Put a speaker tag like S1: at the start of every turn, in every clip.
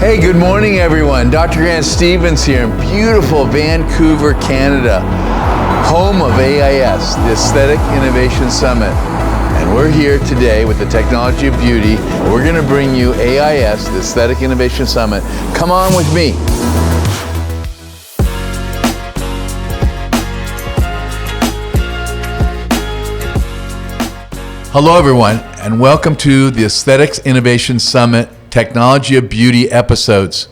S1: Hey, good morning, everyone. Dr. Grant Stevens here in beautiful Vancouver, Canada, home of AIS, the Aesthetic Innovation Summit. And we're here today with the Technology of Beauty. We're going to bring you AIS, the Aesthetic Innovation Summit. Come on with me. Hello, everyone, and welcome to the Aesthetics Innovation Summit Technology of Beauty episodes.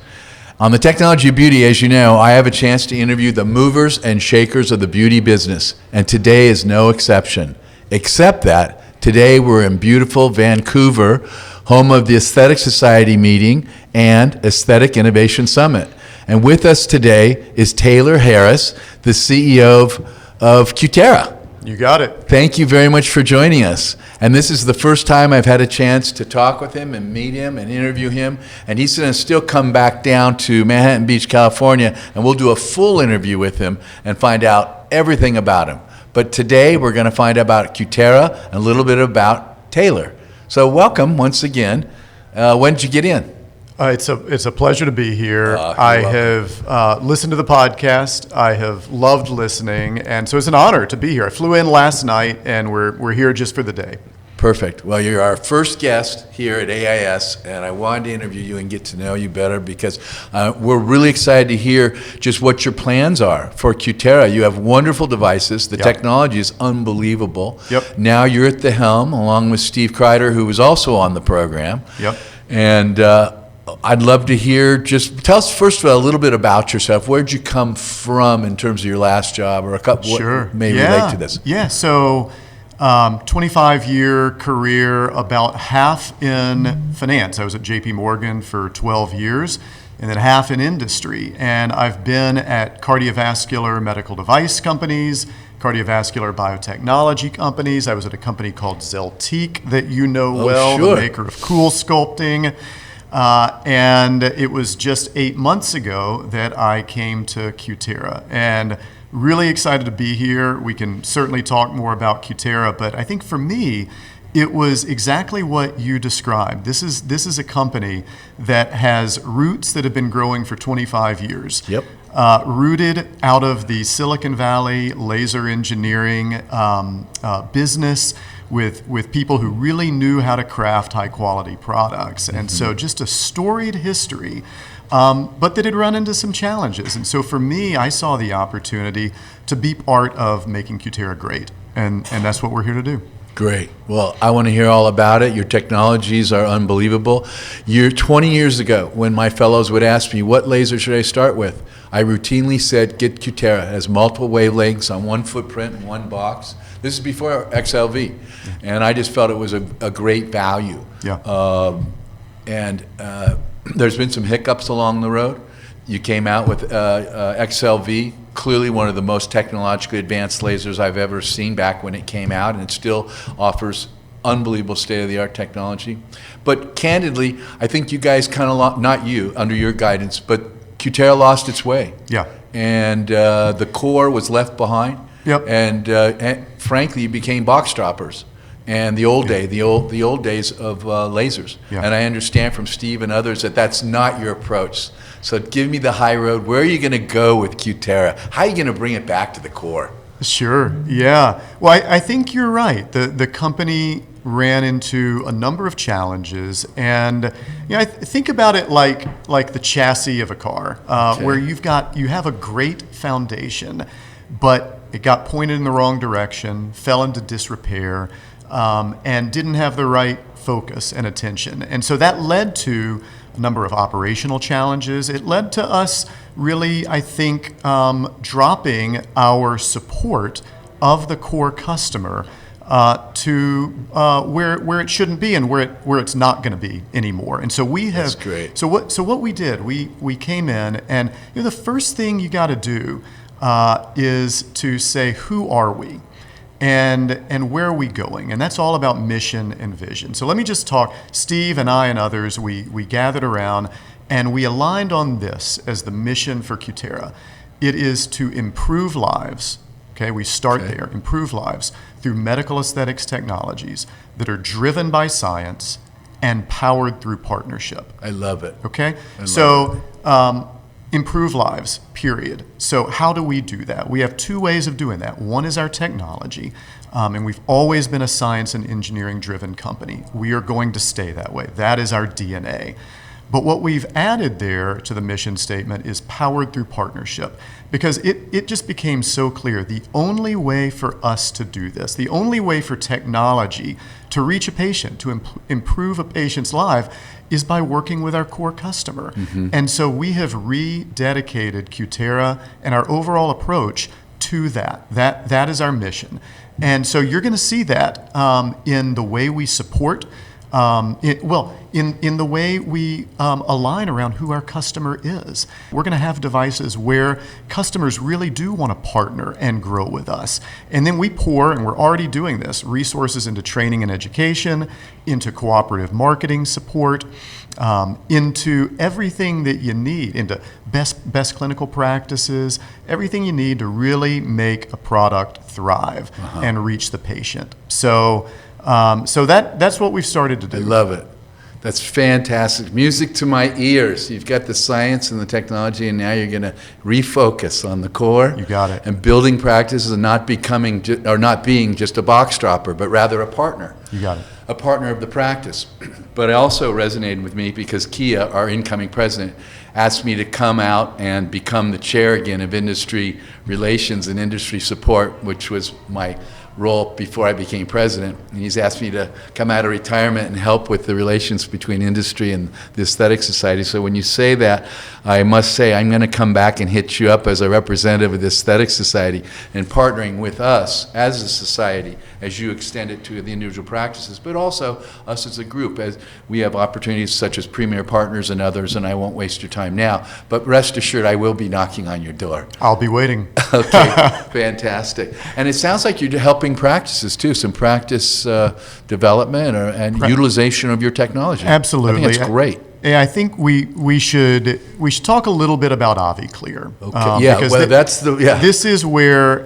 S1: On the Technology of Beauty, as you know, I have a chance to interview the movers and shakers of the beauty business, and today is no exception. Except that today we're in beautiful Vancouver, home of the Aesthetic Society meeting and Aesthetic Innovation Summit. And with us today is Taylor Harris, the CEO of Cutera.
S2: You got it.
S1: Thank you very much for joining us. And this is the first time I've had a chance to talk with him and meet him and interview him. And he's going to still come back down to Manhattan Beach, California, and we'll do a full interview with him and find out everything about him. But today we're going to find out about Cutera and a little bit about Taylor. So welcome once again. When did you get in?
S2: It's a pleasure to be here.
S1: I
S2: have listened to the podcast. I have loved listening, and so it's an honor to be here. I flew in last night, and we're here just for the day.
S1: Perfect. Well, you're our first guest here at AIS, and I wanted to interview you and get to know you better because we're really excited to hear just what your plans are for Cutera. You have wonderful devices. The technology is unbelievable.
S2: Yep.
S1: Now you're at the helm, along with Steve Kreider, who was also on the program.
S2: Yep.
S1: And I'd love to hear, just tell us first of all a little bit about yourself. Where'd you come from in terms of your last job, or a couple what may relate to this?
S2: Yeah, so 25-year career, about half in finance. I was at JP Morgan for 12 years, and then half in industry. And I've been at cardiovascular medical device companies, cardiovascular biotechnology companies. I was at a company called Zeltique that you know well,
S1: sure.
S2: The maker of Cool Sculpting. And it was just 8 months ago that I came to Cutera, and really excited to be here. We can certainly talk more about Cutera, but I think for me, it was exactly what you described. This is a company that has roots that have been growing for 25 years.
S1: Yep.
S2: Rooted out of the Silicon Valley laser engineering business, with people who really knew how to craft high quality products. And so just a storied history, but that had run into some challenges. And so for me, I saw the opportunity to be part of making Cutera great. And that's what we're here to do.
S1: Great. Well, I want to hear all about it. Your technologies are unbelievable. 20 years ago, when my fellows would ask me, what laser should I start with? I routinely said, get Cutera. It has multiple wavelengths on one footprint and one box. This is before XLV. And I just felt it was a great value.
S2: Yeah.
S1: There's been some hiccups along the road. You came out with XLV, clearly one of the most technologically advanced lasers I've ever seen back when it came out, and it still offers unbelievable state-of-the-art technology. But candidly, I think you guys kind of, not you, under your guidance, but Cutera lost its way.
S2: Yeah.
S1: And the core was left behind.
S2: Yep.
S1: And frankly, you became box droppers. And the old days of lasers.
S2: Yeah.
S1: And I understand from Steve and others that that's not your approach. So give me the high road. Where are you going to go with Cutera? How are you going to bring it back to the core?
S2: Sure, yeah. Well, I think you're right. The company ran into a number of challenges, and I think about it like the chassis of a car, where you have a great foundation, but it got pointed in the wrong direction, fell into disrepair, and didn't have the right focus and attention. And so that led to a number of operational challenges. It led to us really, I think, dropping our support of the core customer to where it shouldn't be and where it's not going to be anymore. And so we have.
S1: That's great.
S2: So what we did, we came in, and the first thing you got to do is to say, who are we? And where are we going? And that's all about mission and vision. So let me just talk. Steve and I and others, we gathered around and we aligned on this as the mission for Cutera. It is to improve lives. Okay, we start there, improve lives through medical aesthetics technologies that are driven by science and powered through partnership.
S1: I love it.
S2: Okay? So improve lives, period. So how do we do that? We have two ways of doing that. One is our technology, and we've always been a science and engineering driven company. We are going to stay that way. That is our DNA. But what we've added there to the mission statement is powered through partnership, because it just became so clear. The only way for us to do this, the only way for technology to reach a patient, to improve a patient's life, is by working with our core customer. And so we have rededicated Cutera and our overall approach to that. That is our mission. And so you're going to see that in the way we support, in the way we align around who our customer is. We're going to have devices where customers really do want to partner and grow with us. And then we pour, and we're already doing this, resources into training and education, into cooperative marketing support, into everything that you need, into best clinical practices, everything you need to really make a product thrive and reach the patient. So that's what we've started to do.
S1: I love it. That's fantastic. Music to my ears. You've got the science and the technology, and now you're going to refocus on the core.
S2: You got it.
S1: And building practices and not being just a box dropper, but rather a partner.
S2: You got it.
S1: A partner of the practice. But it also resonated with me because Kia, our incoming president, asked me to come out and become the chair again of industry relations and industry support, which was my role before I became president. And he's asked me to come out of retirement and help with the relations between industry and the Aesthetic Society. So when you say that, I must say I'm going to come back and hit you up as a representative of the Aesthetic Society and partnering with us as a society as you extend it to the individual practices, but also us as a group, as we have opportunities such as Premier Partners and others, and I won't waste your time now, but rest assured I will be knocking on your door.
S2: I'll be waiting.
S1: Okay, fantastic. And it sounds like you're helping practices too, some practice development and utilization of your technology.
S2: Absolutely.
S1: I think it's great.
S2: Yeah, I think we should talk a little bit about AviClear.
S1: Okay. Because
S2: this is where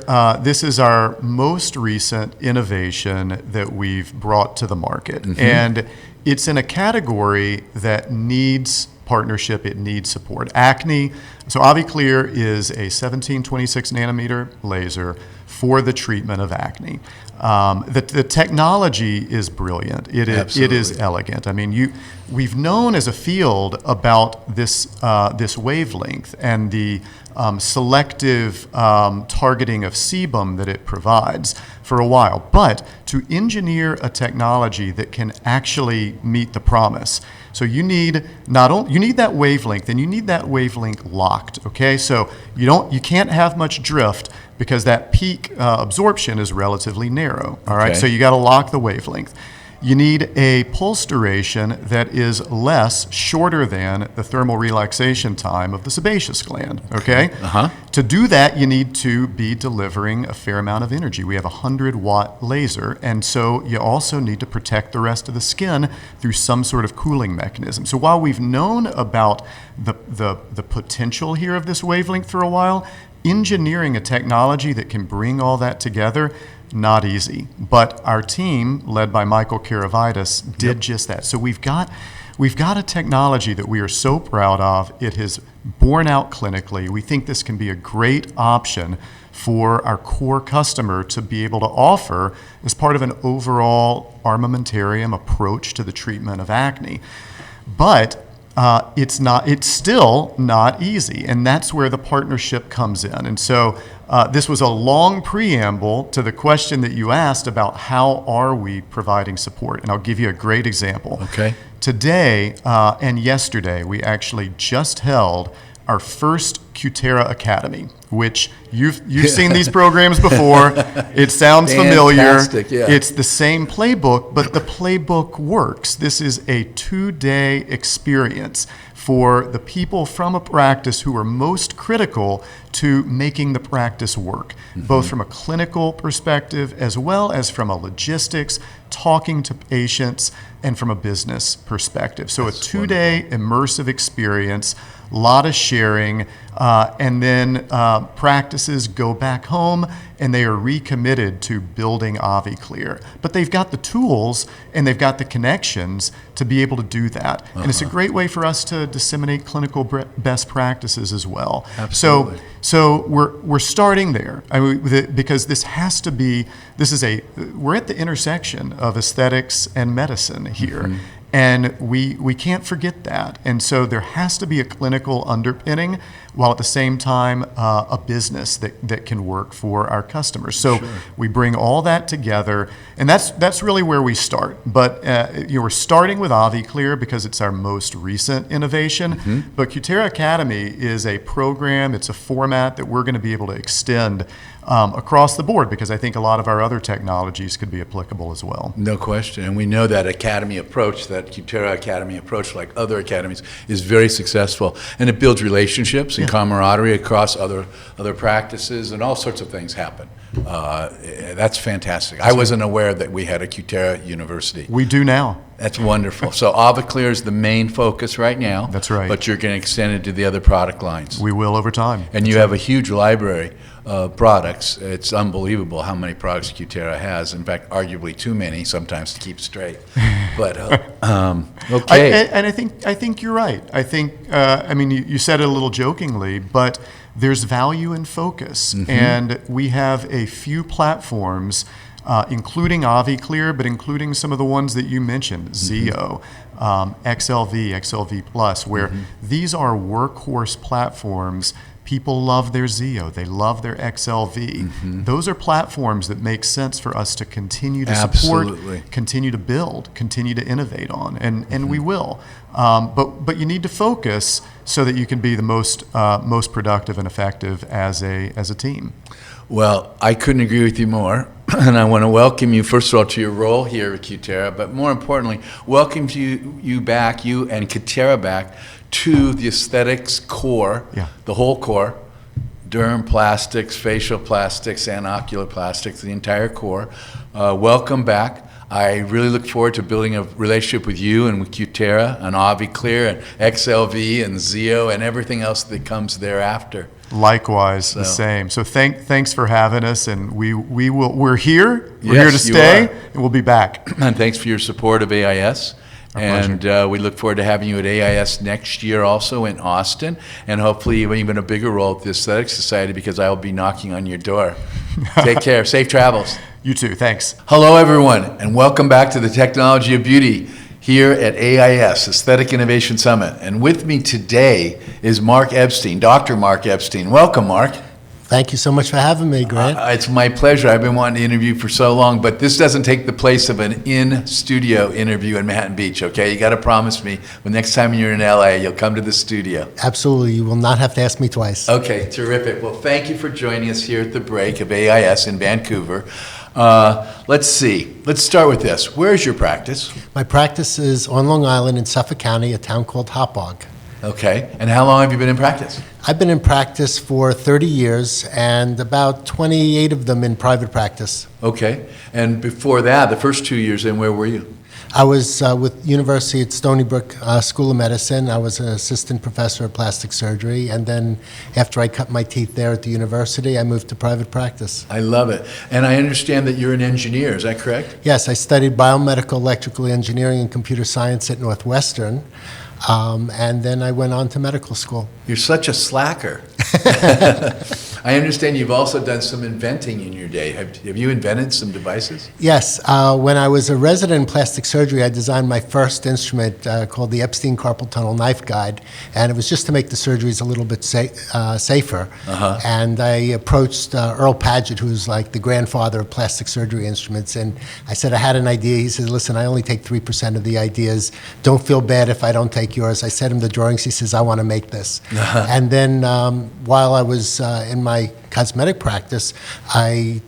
S2: this is our most recent innovation that we've brought to the market, and it's in a category that needs partnership. It needs support. Acne. So AviClear is a 1726 nanometer laser for the treatment of acne. The technology is brilliant. It is elegant. I mean, we've known as a field about this wavelength and the selective targeting of sebum that it provides for a while. But to engineer a technology that can actually meet the promise, so you need you need that wavelength, and you need that wavelength locked. Okay, so you can't have much drift because that peak absorption is relatively narrow. All right, so you got to lock the wavelength. You need a pulse duration that is shorter than the thermal relaxation time of the sebaceous gland, okay? To do that, you need to be delivering a fair amount of energy. We have a 100-watt laser, and so you also need to protect the rest of the skin through some sort of cooling mechanism. So while we've known about the potential here of this wavelength for a while, engineering a technology that can bring all that together, not easy. But our team, led by Michael Karavitis, did just that. So we've got a technology that we are so proud of. It has borne out clinically. We think this can be a great option for our core customer to be able to offer as part of an overall armamentarium approach to the treatment of acne. But it's still not easy, and that's where the partnership comes in. And so this was a long preamble to the question that you asked about how are we providing support, and I'll give you a great example.
S1: Okay.
S2: Today and yesterday, we actually just held our first Cutera Academy, which you've seen these programs before. It sounds familiar.
S1: Yeah.
S2: It's the same playbook, but the playbook works. This is a 2-day experience for the people from a practice who are most critical to making the practice work, both from a clinical perspective as well as from a logistics, talking to patients, and from a business perspective. So a 2-day immersive experience, a lot of sharing, and then practices go back home and they are recommitted to building AviClear. But they've got the tools and they've got the connections to be able to do that. And it's a great way for us to disseminate clinical best practices as well.
S1: Absolutely.
S2: So we're starting there. I mean, because this has to be, we're at the intersection of aesthetics and medicine here. And we can't forget that. And so there has to be a clinical underpinning while at the same time a business that can work for our customers. So we bring all that together, and that's really where we start. But we're starting with AviClear because it's our most recent innovation. But Cutera Academy is a program, it's a format that we're going to be able to extend across the board, because I think a lot of our other technologies could be applicable as well.
S1: No question. And we know that academy approach, that Cutera Academy approach, like other academies, is very successful. And it builds relationships and camaraderie across other practices, and all sorts of things happen. That's fantastic. I wasn't aware that we had a Cutera University.
S2: We do now.
S1: That's wonderful. So AviClear is the main focus right now.
S2: That's right.
S1: But you're going to extend it to the other product lines.
S2: We will over time.
S1: And you have a huge library of products. It's unbelievable how many products Cutera has. In fact, arguably too many sometimes to keep straight. But okay.
S2: And I think you're right. I think I mean, you said it a little jokingly, but there's value in focus, and we have a few platforms, including AviClear, but including some of the ones that you mentioned, Zeo, XLV, XLV Plus, where these are workhorse platforms. People love their Zeo, they love their XLV. Those are platforms that make sense for us to continue to support, continue to build, continue to innovate on, and we will. But you need to focus so that you can be the most productive and effective as a team.
S1: Well, I couldn't agree with you more. And I want to welcome you, first of all, to your role here at Cutera, but more importantly, welcome you back, you and Cutera back, to the aesthetics core, the whole core, derm plastics, facial plastics, and ocular plastics, the entire core. Welcome back. I really look forward to building a relationship with you and with Cutera and AviClear and XLV and Zeo and everything else that comes thereafter.
S2: Likewise, the same. So thanks for having us, and we're here. We're
S1: Yes,
S2: here to stay, and we'll be back.
S1: And thanks for your support of AIS. And we look forward to having you at AIS next year also in Austin, and hopefully even a bigger role at the Aesthetics Society, because I will be knocking on your door. Take care. Safe travels.
S2: You too. Thanks.
S1: Hello, everyone, and welcome back to the Technology of Beauty here at AIS, Aesthetic Innovation Summit. And with me today is Mark Epstein, Dr. Mark Epstein. Welcome, Mark.
S3: Thank you so much for having me, Grant.
S1: It's my pleasure. I've been wanting to interview for so long, but this doesn't take the place of an in-studio interview in Manhattan Beach, okay? You got to promise me when next time you're in LA, you'll come to the studio.
S3: Absolutely. You will not have to ask me twice.
S1: Okay, terrific. Well, thank you for joining us here at the break of AIS in Vancouver. Let's see. Let's start with this. Where is your practice?
S3: My practice is on Long Island in Suffolk County, a town called Hopog.
S1: Okay. And how long have you been in practice?
S3: I've been in practice for 30 years, and about 28 of them in private practice.
S1: Okay. And before that, the first 2 years, then where were you?
S3: I was with University at Stony Brook School of Medicine. I was an assistant professor of plastic surgery, and then after I cut my teeth there at the university, I moved to private practice.
S1: I love it. And I understand that you're an engineer, is that correct?
S3: Yes, I studied biomedical electrical engineering and computer science at Northwestern. And then I went on to medical school.
S1: You're such a slacker. I understand you've also done some inventing in your day. Have you invented some devices?
S3: Yes. When I was a resident in plastic surgery, I designed my first instrument called the Epstein carpal tunnel knife guide, and it was just to make the surgeries a little bit safer. And I approached Earl Padgett, who's like the grandfather of plastic surgery instruments, and I said I had an idea. He said, listen, I only take 3% of the ideas. Don't feel bad if I don't take yours. I sent him the drawings. He says, I want to make this. And then while I was in my cosmetic practice, I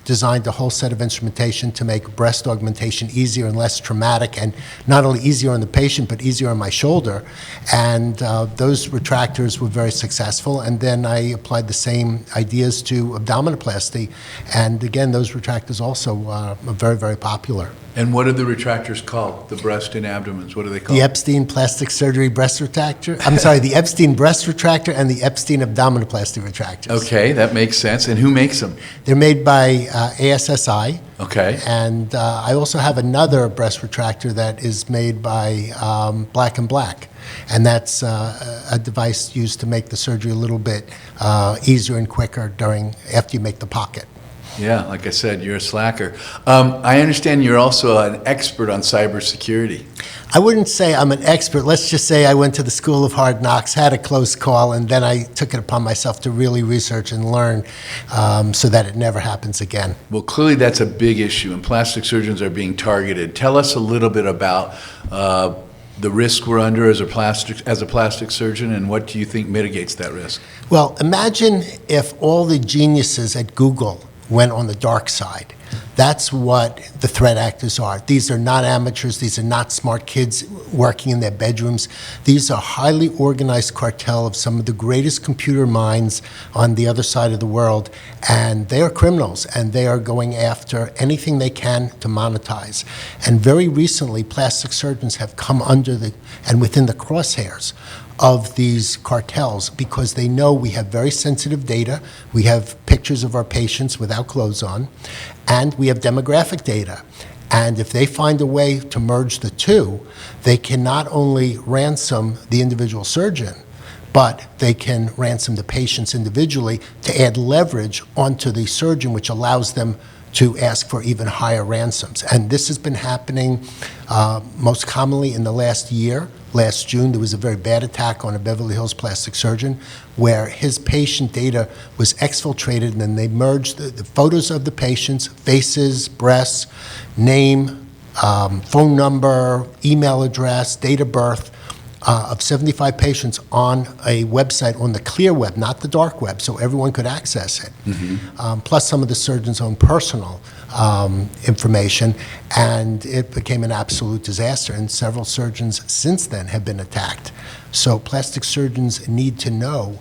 S3: designed a whole set of instrumentation to make breast augmentation easier and less traumatic, and not only easier on the patient, but easier on my shoulder. And those retractors were very successful. And then I applied the same ideas to abdominoplasty. And again, those retractors also are very, very popular.
S1: And what are the retractors called? The breast and abdomens, what are they called?
S3: The Epstein plastic surgery breast retractor. I'm sorry, the Epstein breast retractor and the Epstein abdominoplasty retractors.
S1: Okay, that makes sense. And who makes them?
S3: They're made by ASSI.
S1: Okay.
S3: And I also have another breast retractor that is made by Black & Black. And that's a device used to make the surgery a little bit easier and quicker after you make the pocket.
S1: Yeah, like I said, you're a slacker. I understand you're also an expert on cybersecurity.
S3: I wouldn't say I'm an expert. Let's just say I went to the School of Hard Knocks, had a close call, and then I took it upon myself to really research and learn so that it never happens again.
S1: Well, clearly that's a big issue, and plastic surgeons are being targeted. Tell us a little bit about the risk we're under as a plastic surgeon, and what do you think mitigates that risk?
S3: Well, imagine if all the geniuses at Google went on the dark side. That's what the threat actors are. These are not amateurs. These are not smart kids working in their bedrooms. These are highly organized cartel of some of the greatest computer minds on the other side of the world, and they are criminals, and they are going after anything they can to monetize. And very recently, plastic surgeons have come under and within the crosshairs of these cartels because they know we have very sensitive data, we have pictures of our patients without clothes on, and we have demographic data. And if they find a way to merge the two, they can not only ransom the individual surgeon, but they can ransom the patients individually to add leverage onto the surgeon, which allows them to ask for even higher ransoms. And this has been happening most commonly in the last year. Last June, there was a very bad attack on a Beverly Hills plastic surgeon where his patient data was exfiltrated, and then they merged the photos of the patients, faces, breasts, name, phone number, email address, date of birth, of 75 patients on a website on the clear web, not the dark web, so everyone could access it, plus some of the surgeon's own personal information, and it became an absolute disaster, and several surgeons since then have been attacked. So plastic surgeons need to know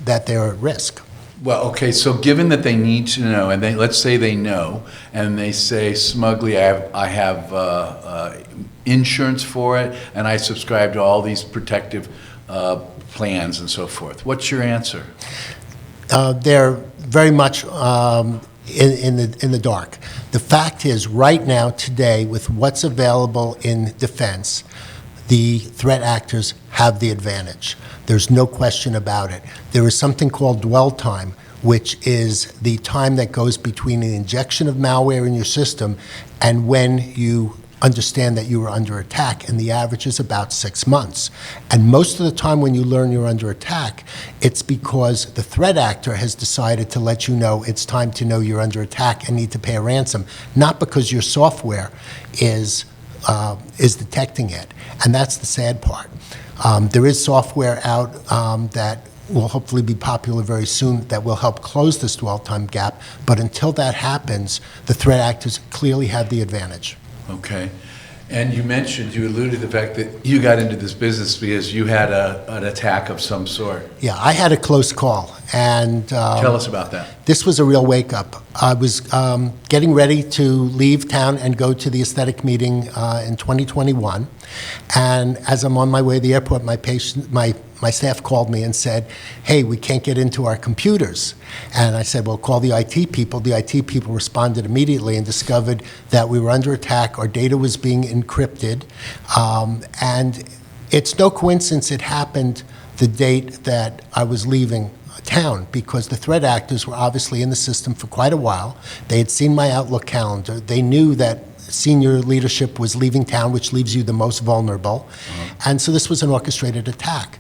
S3: that they're at risk.
S1: Well, okay, so given that they need to know, and let's say they know, and they say smugly, I have insurance for it, and I subscribe to all these protective plans and so forth. What's your answer?
S3: They're very much in the dark. The fact is, right now, today, with what's available in defense, the threat actors have the advantage. There's no question about it. There is something called dwell time, which is the time that goes between the injection of malware in your system and when you understand that you are under attack, and the average is about 6 months. And most of the time when you learn you're under attack, it's because the threat actor has decided to let you know it's time to know you're under attack and need to pay a ransom, not because your software is detecting it. And that's the sad part. There is software out that will hopefully be popular very soon that will help close this dwell time gap, but until that happens, the threat actors clearly have the advantage.
S1: Okay. And you alluded to the fact that you got into this business because you had an attack of some sort.
S3: Yeah, I had a close call. And
S1: tell us about that.
S3: This was a real wake-up. I was getting ready to leave town and go to the aesthetic meeting in 2021. And as I'm on my way to the airport, my staff called me and said, hey, we can't get into our computers. And I said, well, call the IT people. The IT people responded immediately and discovered that we were under attack. Our data was being encrypted. And it's no coincidence it happened the date that I was leaving town, because the threat actors were obviously in the system for quite a while. They had seen my Outlook calendar. They knew that senior leadership was leaving town, which leaves you the most vulnerable. And so this was an orchestrated attack.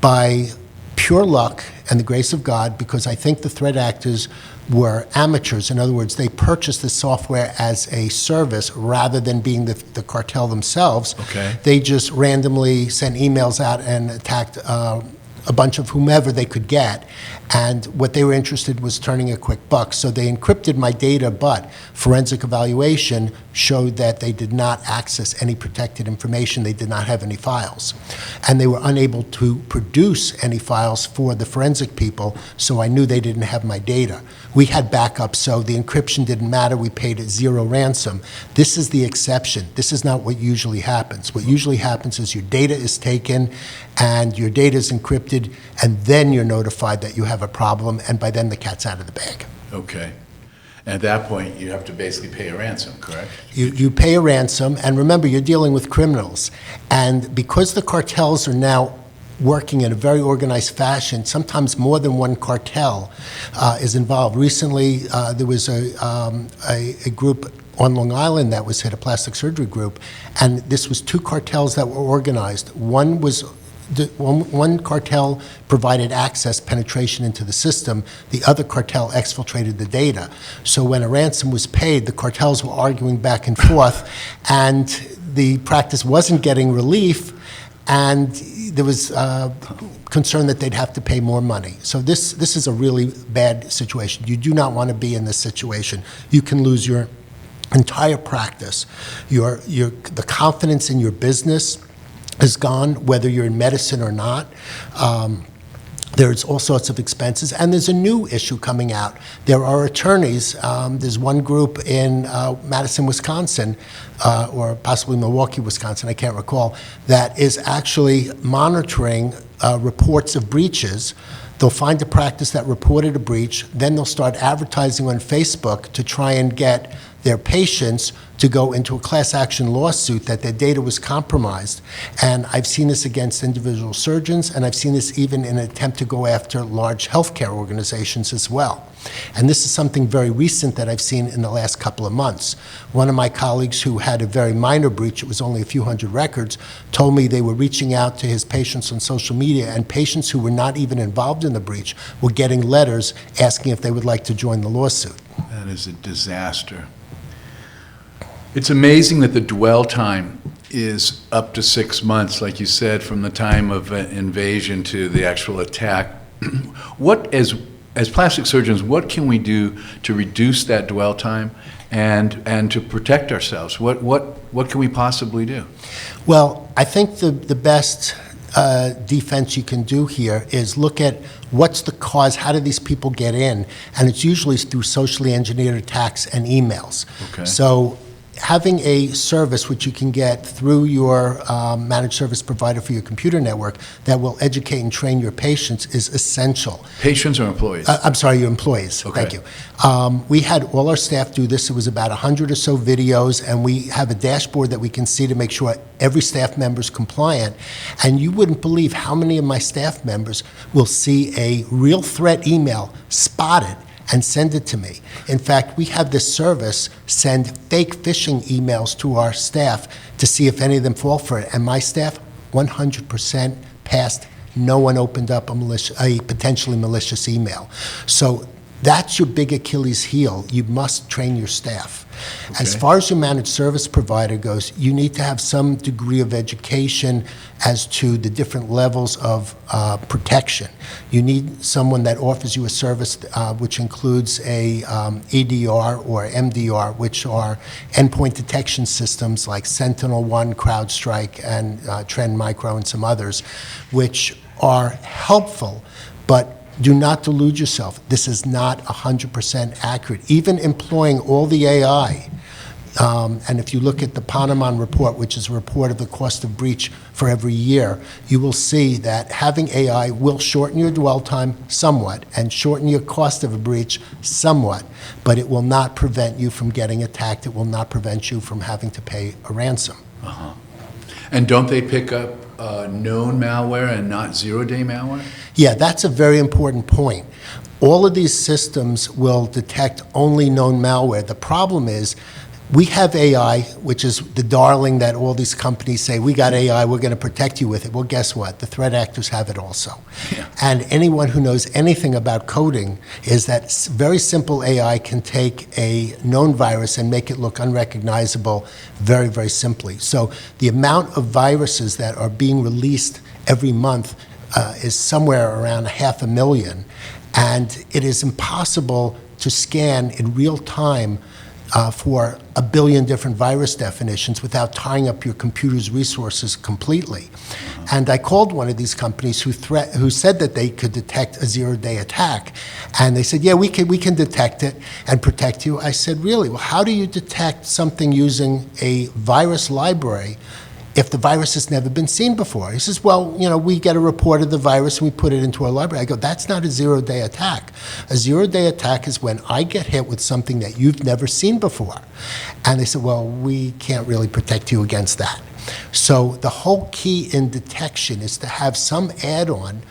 S3: By pure luck and the grace of God, because I think the threat actors were amateurs. In other words, they purchased the software as a service rather than being the cartel themselves.
S1: Okay.
S3: They just randomly sent emails out and attacked a bunch of whomever they could get, and what they were interested was turning a quick buck. So they encrypted my data, but forensic evaluation showed that they did not access any protected information. They did not have any files. And they were unable to produce any files for the forensic people, so I knew they didn't have my data. We had backups, so the encryption didn't matter. We paid a zero ransom. This is the exception. This is not what usually happens. What usually happens is your data is taken and your data is encrypted, and then you're notified that you have a problem, and by then the cat's out of the bag.
S1: Okay. And at that point, you have to basically pay a ransom, correct?
S3: You pay a ransom, and remember, you're dealing with criminals. And because the cartels are now working in a very organized fashion, sometimes more than one cartel is involved. Recently, there was a group on Long Island that was hit, a plastic surgery group, and this was two cartels that were organized. One cartel provided access, penetration into the system. The other cartel exfiltrated the data. So when a ransom was paid, the cartels were arguing back and forth, and the practice wasn't getting relief, and there was concern that they'd have to pay more money. So this is a really bad situation. You do not want to be in this situation. You can lose your entire practice. The confidence in your business is gone, whether you're in medicine or not. There's all sorts of expenses, and there's a new issue coming out. There are attorneys. There's one group in Madison, Wisconsin, or possibly Milwaukee, Wisconsin, I can't recall, that is actually monitoring reports of breaches. They'll find a practice that reported a breach, then they'll start advertising on Facebook to try and get their patients to go into a class action lawsuit that their data was compromised. And I've seen this against individual surgeons, and I've seen this even in an attempt to go after large healthcare organizations as well. And this is something very recent that I've seen in the last couple of months. One of my colleagues who had a very minor breach, it was only a few hundred records, told me they were reaching out to his patients on social media, and patients who were not even involved in the breach were getting letters asking if they would like to join the lawsuit.
S1: That is a disaster. It's amazing that the dwell time is up to 6 months, like you said, from the time of invasion to the actual attack. What, as plastic surgeons, what can we do to reduce that dwell time and to protect ourselves? What can we possibly do?
S3: Well, I think the best defense you can do here is look at what's the cause, how do these people get in, and it's usually through socially engineered attacks and emails.
S1: Okay.
S3: So having a service which you can get through your managed service provider for your computer network that will educate and train your patients is essential.
S1: Patients or employees?
S3: I'm sorry, your employees.
S1: Okay.
S3: Thank you. We had all our staff do this. It was about 100 or so videos, and we have a dashboard that we can see to make sure every staff member is compliant. And you wouldn't believe how many of my staff members will see a real threat email, spot it, and send it to me. In fact, we have this service send fake phishing emails to our staff to see if any of them fall for it. And my staff, 100% passed. No one opened up a potentially malicious email. So that's your big Achilles heel. You must train your staff. Okay. As far as your managed service provider goes, you need to have some degree of education as to the different levels of protection. You need someone that offers you a service which includes a EDR or MDR, which are endpoint detection systems like SentinelOne, CrowdStrike, and Trend Micro, and some others, which are helpful, but do not delude yourself. This is not 100% accurate. Even employing all the AI, and if you look at the Ponemon report, which is a report of the cost of breach for every year, you will see that having AI will shorten your dwell time somewhat and shorten your cost of a breach somewhat, but it will not prevent you from getting attacked. It will not prevent you from having to pay a ransom.
S1: Uh-huh. And don't they pick up known malware and not zero-day malware?
S3: Yeah, that's a very important point. All of these systems will detect only known malware. The problem is we have AI, which is the darling that all these companies say, we got AI, we're going to protect you with it. Well, guess what? The threat actors have it also. Yeah. And anyone who knows anything about coding is that very simple AI can take a known virus and make it look unrecognizable very, very simply. So the amount of viruses that are being released every month is somewhere around 500,000, and it is impossible to scan in real time for 1 billion different virus definitions without tying up your computer's resources completely. And I called one of these companies who said that they could detect a zero-day attack, and they said, yeah, we can detect it and protect you. I said, really? Well, how do you detect something using a virus library if the virus has never been seen before? He says, well, we get a report of the virus and we put it into our library. I go, that's not a zero-day attack. A zero-day attack is when I get hit with something that you've never seen before. And they said, well, we can't really protect you against that. So the whole key in detection is to have some add-on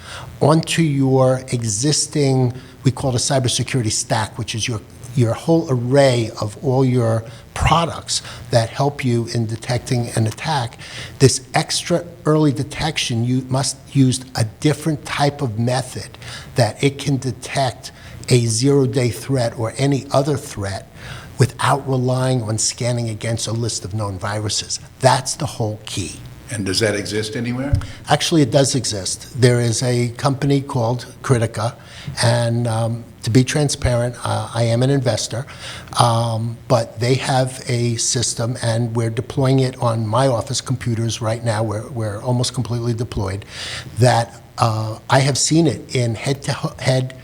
S3: onto your existing, we call it a cybersecurity stack, which is your whole array of all your products that help you in detecting an attack. This extra early detection, you must use a different type of method that it can detect a zero-day threat or any other threat without relying on scanning against a list of known viruses. That's the whole key.
S1: And does that exist anywhere?
S3: Actually, it does exist. There is a company called Cutera, and to be transparent, I am an investor, but they have a system, and we're deploying it on my office computers right now. We're almost completely deployed. That I have seen it in head-to-head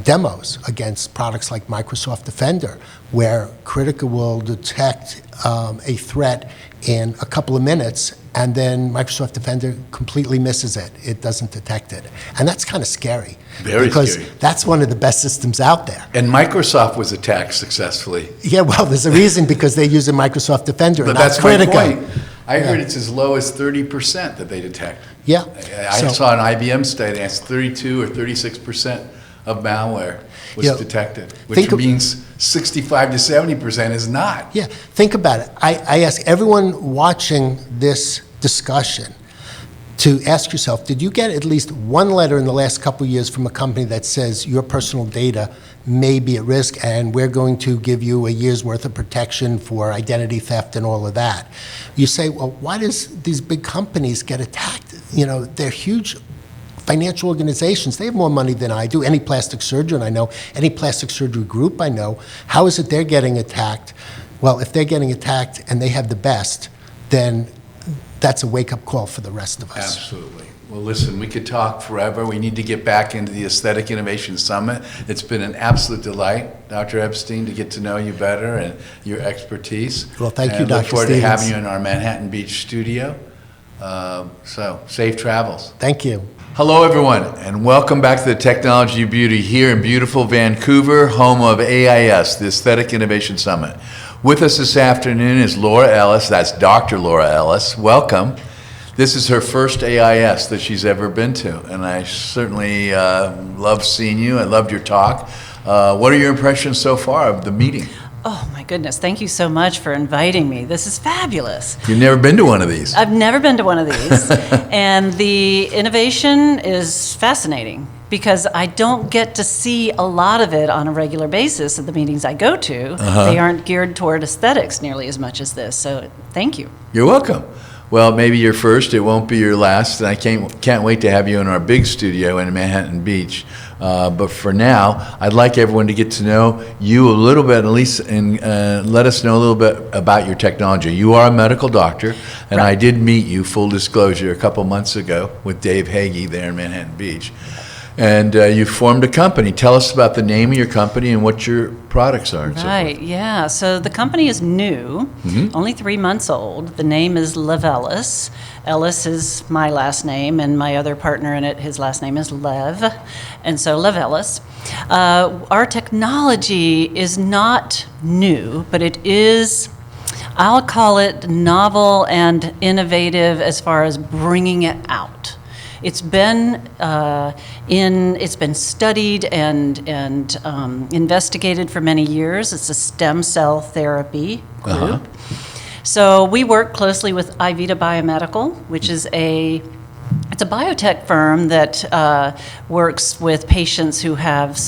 S3: demos against products like Microsoft Defender, where Cutera will detect a threat in a couple of minutes, and then Microsoft Defender completely misses it. It doesn't detect it. And that's kind of scary.
S1: Very
S3: because
S1: scary.
S3: That's one of the best systems out there.
S1: And Microsoft was attacked successfuly.
S3: Yeah, well, there's a reason, because they use a Microsoft Defender
S1: But
S3: and
S1: that's
S3: not
S1: my
S3: Cutera.
S1: point. I heard it's as low as 30% that they detect.
S3: Yeah.
S1: I saw an IBM study, it's 32 or 36% of malware was detected, which means 65 to 70% is not.
S3: Yeah, think about it. I ask everyone watching this discussion to ask yourself, did you get at least one letter in the last couple of years from a company that says your personal data may be at risk and we're going to give you a year's worth of protection for identity theft and all of that? You say, well, why does these big companies get attacked? They're huge financial organizations. They have more money than I do. Any plastic surgeon I know, any plastic surgery group I know, how is it they're getting attacked? Well, if they're getting attacked and they have the best, then that's a wake-up call for the rest of us.
S1: Absolutely. Well, listen, we could talk forever. We need to get back into the Aesthetic Innovation Summit. It's been an absolute delight, Dr. Epstein, to get to know you better and your expertise.
S3: Well, thank you,
S1: and
S3: Dr.
S1: look forward
S3: Stevens.
S1: to having you in our Manhattan Beach studio. So, safe travels.
S3: Thank you.
S1: Hello, everyone, and welcome back to the Technology of Beauty here in beautiful Vancouver, home of AIS, the Aesthetic Innovation Summit. With us this afternoon is Laura Ellis. That's Dr. Laura Ellis. Welcome. This is her first AIS that she's ever been to, and I certainly love seeing you. I loved your talk. What are your impressions so far of the meeting?
S4: Oh my goodness, thank you so much for inviting me. This is fabulous.
S1: You've never been to one of these.
S4: I've never been to one of these. And the innovation is fascinating because I don't get to see a lot of it on a regular basis at the meetings I go to. They aren't geared toward aesthetics nearly as much as this, so thank you.
S1: You're welcome. Well, maybe your first, it won't be your last, and I can't wait to have you in our big studio in Manhattan Beach. But for now, I'd like everyone to get to know you a little bit, at least, and let us know a little bit about your technology. You are a medical doctor, and I did meet you, full disclosure, a couple months ago with Dave Heagy there in Manhattan Beach. And you formed a company. Tell us about the name of your company and what your products are. And so
S4: Right,
S1: forth.
S4: yeah. So the company is new, only 3 months old. The name is LevEllis. Ellis is my last name, and my other partner in it, his last name is Lev. And so LevEllis. Our technology is not new, but it is, I'll call it novel and innovative as far as bringing it out. It's been it's been studied and investigated for many years. It's a stem cell therapy group. So we work closely with iVita Biomedical, which is it's a biotech firm that works with patients who have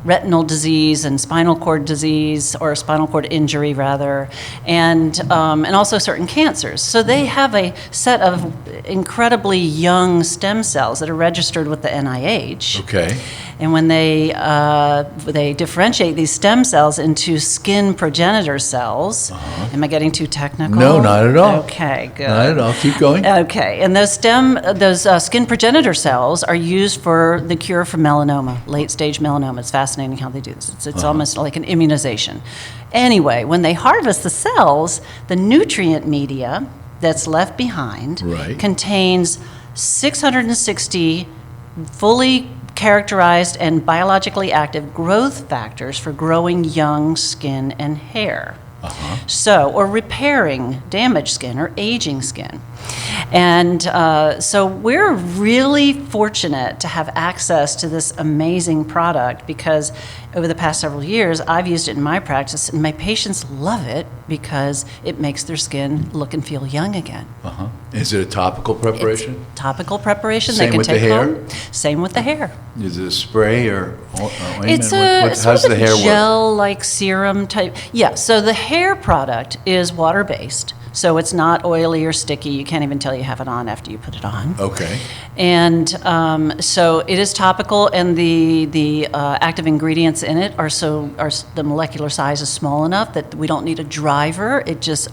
S4: retinal disease and spinal cord disease, or spinal cord injury rather, and also certain cancers. So they have a set of incredibly young stem cells that are registered with the NIH.
S1: Okay.
S4: And when they differentiate these stem cells into skin progenitor cells, am I getting too technical?
S1: No, not at all.
S4: Okay, good.
S1: Not at all. Keep going.
S4: Okay, and those skin progenitor cells are used for the cure for melanoma, late-stage melanoma. It's fascinating how they do this. It's almost like an immunization. Anyway, when they harvest the cells, the nutrient media that's left behind contains 660 fully characterized and biologically active growth factors for growing young skin and hair. So, or repairing damaged skin or aging skin. And so we're really fortunate to have access to this amazing product because over the past several years, I've used it in my practice and my patients love it because it makes their skin look and feel young again.
S1: Is it a topical preparation?
S4: It's topical preparation.
S1: Same
S4: they can
S1: with
S4: take
S1: the hair?
S4: home. Same with the hair.
S1: Is it a spray or ointment?
S4: It's
S1: How's the hair work?
S4: gel-like serum type. Yeah, so the hair product is water-based, so it's not oily or sticky. You can't even tell you have it on after you put it on.
S1: Okay.
S4: And so it is topical, and the active ingredients in it are the molecular size is small enough that we don't need a driver. It just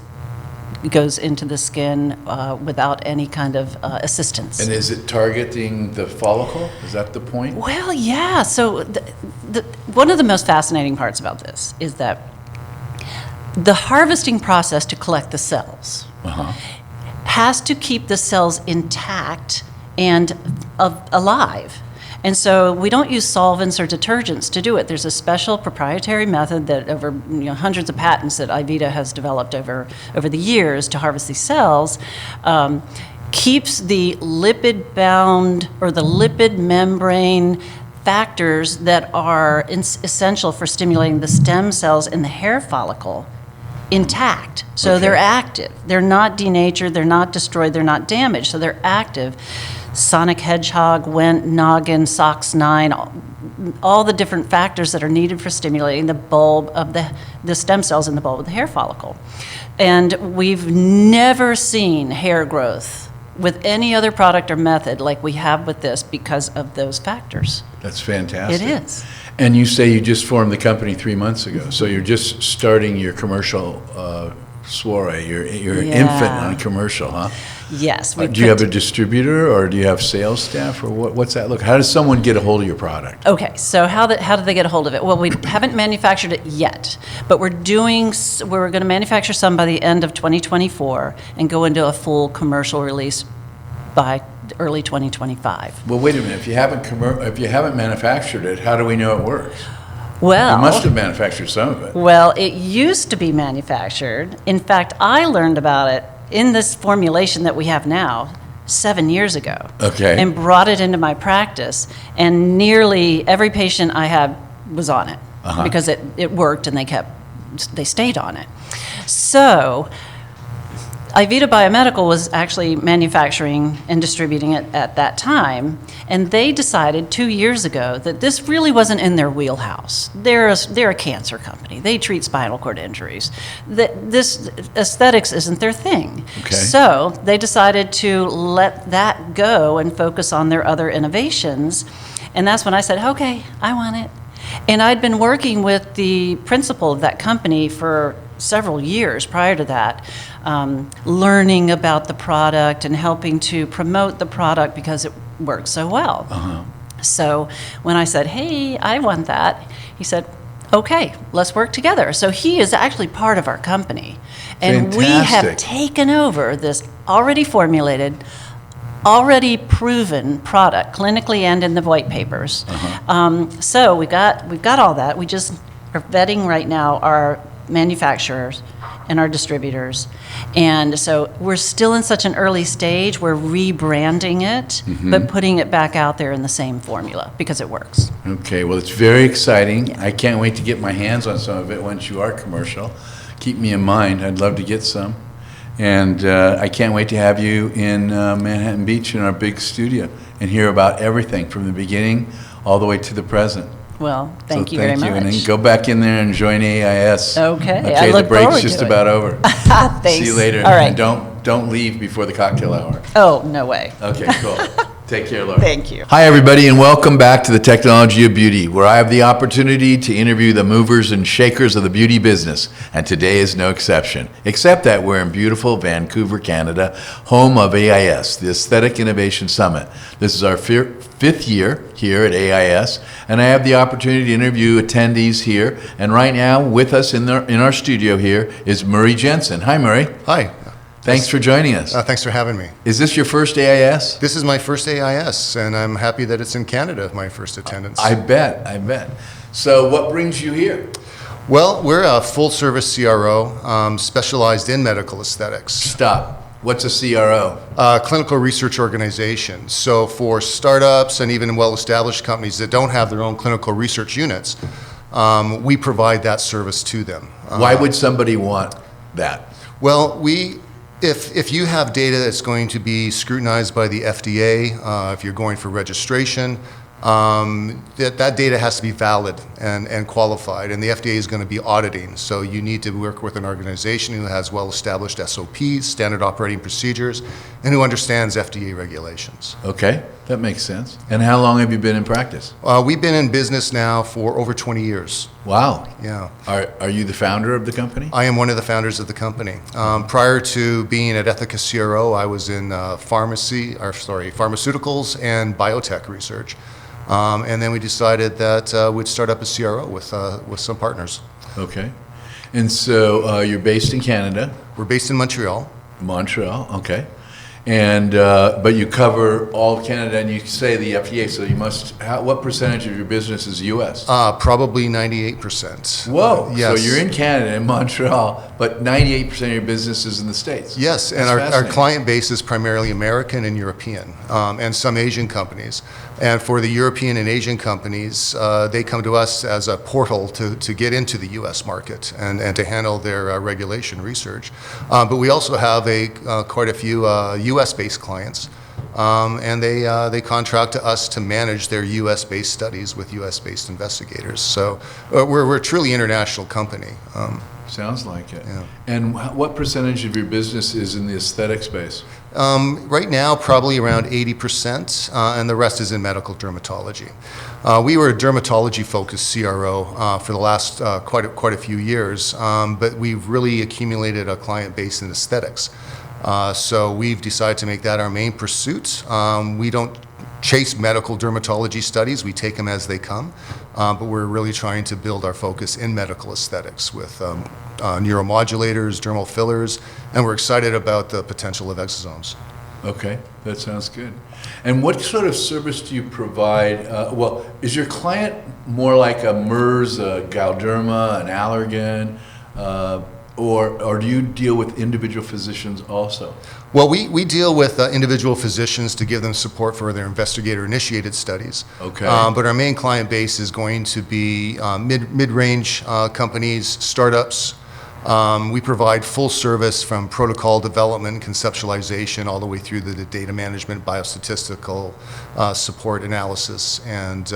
S4: goes into the skin without any kind of assistance.
S1: And is it targeting the follicle? Is that the point?
S4: Well, yeah. So one of the most fascinating parts about this is that the harvesting process to collect the cells has to keep the cells intact and alive. And so we don't use solvents or detergents to do it. There's a special proprietary method that over hundreds of patents that iVita has developed over the years to harvest these cells, keeps the lipid-bound or the lipid membrane factors that are essential for stimulating the stem cells in the hair follicle intact. So they're active. They're not denatured, they're not destroyed, they're not damaged. So they're active. Sonic Hedgehog, Went, Noggin, SOX9, all the different factors that are needed for stimulating the bulb of the stem cells in the bulb of the hair follicle. And we've never seen hair growth with any other product or method like we have with this because of those factors.
S1: That's fantastic.
S4: It is.
S1: And you say you just formed the company 3 months ago, so you're just starting your commercial soiree, your infant on commercial, huh?
S4: Yes.
S1: Do you have a distributor or do you have sales staff or what's that look? How does someone get a hold of your product?
S4: Okay, so how do they get a hold of it? Well, we haven't manufactured it yet, but we're going to manufacture some by the end of 2024 and go into a full commercial release by early 2025.
S1: Well, wait a minute. If you haven't manufactured it, how do we know it works?
S4: Well,
S1: You must have manufactured some of it.
S4: Well, it used to be manufactured. In fact, I learned about it in this formulation that we have now 7 years ago.
S1: Okay.
S4: And brought it into my practice, and nearly every patient I had was on it because it worked and they stayed on it. So iVita Biomedical was actually manufacturing and distributing it at that time, and they decided 2 years ago that this really wasn't in their wheelhouse. They're a cancer company. They treat spinal cord injuries. This aesthetics isn't their thing.
S1: Okay.
S4: So they decided to let that go and focus on their other innovations, and that's when I said, okay, I want it. And I'd been working with the principal of that company for several years prior to that, learning about the product and helping to promote the product because it works so well. So when I said, hey, I want that, he said, okay, let's work together. So he is actually part of our company. And we have
S1: Fantastic.
S4: taken over this already formulated, already proven product, clinically and in the white papers. So we've got all that. We just are vetting right now our manufacturers and our distributors. And so we're still in such an early stage. We're rebranding it, but putting it back out there in the same formula because it works.
S1: Okay, well, it's very exciting. I can't wait to get my hands on some of it once you are commercial. Keep me in mind. I'd love to get some. And I can't wait to have you in Manhattan Beach in our big studio and hear about everything from the beginning all the way to the present.
S4: Well, thank you very much.
S1: And then go back in there and join AIS.
S4: Okay, I
S1: Okay,
S4: look
S1: the break's
S4: forward
S1: just
S4: to it.
S1: about over.
S4: Thanks.
S1: See you later.
S4: All right.
S1: And don't don't leave before the cocktail hour.
S4: Oh, no way.
S1: Okay, cool. Take care, Laura.
S4: Thank you.
S1: Hi, everybody, and welcome back to the Technology of Beauty, where I have the opportunity to interview the movers and shakers of the beauty business. And today is no exception, except that we're in beautiful Vancouver, Canada, home of AIS, the Aesthetic Innovation Summit. This is our fifth year here at AIS, and I have the opportunity to interview attendees here. And right now, with us in our studio here is Murray Jensen. Hi, Murray.
S5: Hi.
S1: Thanks for joining us.
S5: Thanks for having me.
S1: Is this your first AIS?
S5: This is my first AIS, and I'm happy that it's in Canada, my first attendance.
S1: I bet. So what brings you here?
S5: Well, we're a full-service CRO specialized in medical aesthetics.
S1: Stop. What's a CRO?
S5: Clinical research organization. So for startups and even well-established companies that don't have their own clinical research units, we provide that service to them.
S1: Why would somebody want that?
S5: Well, if you have data that's going to be scrutinized by the FDA, if you're going for registration, that data has to be valid and qualified, and the FDA is going to be auditing. So you need to work with an organization who has well-established SOPs, standard operating procedures, and who understands FDA regulations.
S1: Okay, that makes sense. And how long have you been in practice?
S5: We've been in business now for over 20 years.
S1: Wow.
S5: Yeah.
S1: Are you the founder of the company?
S5: I am one of the founders of the company. Prior to being at Ethica CRO, I was in pharmaceuticals and biotech research. And then we decided that we'd start up a CRO with some partners.
S1: Okay. And so you're based in Canada?
S5: We're based in Montreal.
S1: Montreal, okay. And but you cover all of Canada, and you say the FDA, so you must, what percentage of your business is U.S.?
S5: Probably 98%.
S1: Whoa,
S5: yes.
S1: So you're in Canada, in Montreal, but 98% of your business is in the States.
S5: Yes, and our client base is primarily American and European, and some Asian companies. And for the European and Asian companies, they come to us as a portal to get into the U.S. market and to handle their regulation research. But we also have quite a few U.S.-based clients, and they contract to us to manage their U.S.-based studies with U.S.-based investigators. So we're a truly international company.
S1: Sounds like it.
S5: Yeah.
S1: And what percentage of your business is in the aesthetic space?
S5: Right now, probably around 80%, and the rest is in medical dermatology. We were a dermatology-focused CRO for the last quite a few years, but we've really accumulated a client base in aesthetics. So we've decided to make that our main pursuit. We don't chase medical dermatology studies, we take them as they come, but we're really trying to build our focus in medical aesthetics with neuromodulators, dermal fillers, and we're excited about the potential of exosomes.
S1: Okay, that sounds good. And what sort of service do you provide? Well, is your client more like a MERS, a Galderma, an Allergan, or do you deal with individual physicians also?
S5: Well, we deal with individual physicians to give them support for their investigator-initiated studies.
S1: Okay.
S5: But our main client base is going to be mid-range companies, startups. We provide full service from protocol development, conceptualization, all the way through the data management, biostatistical support analysis, and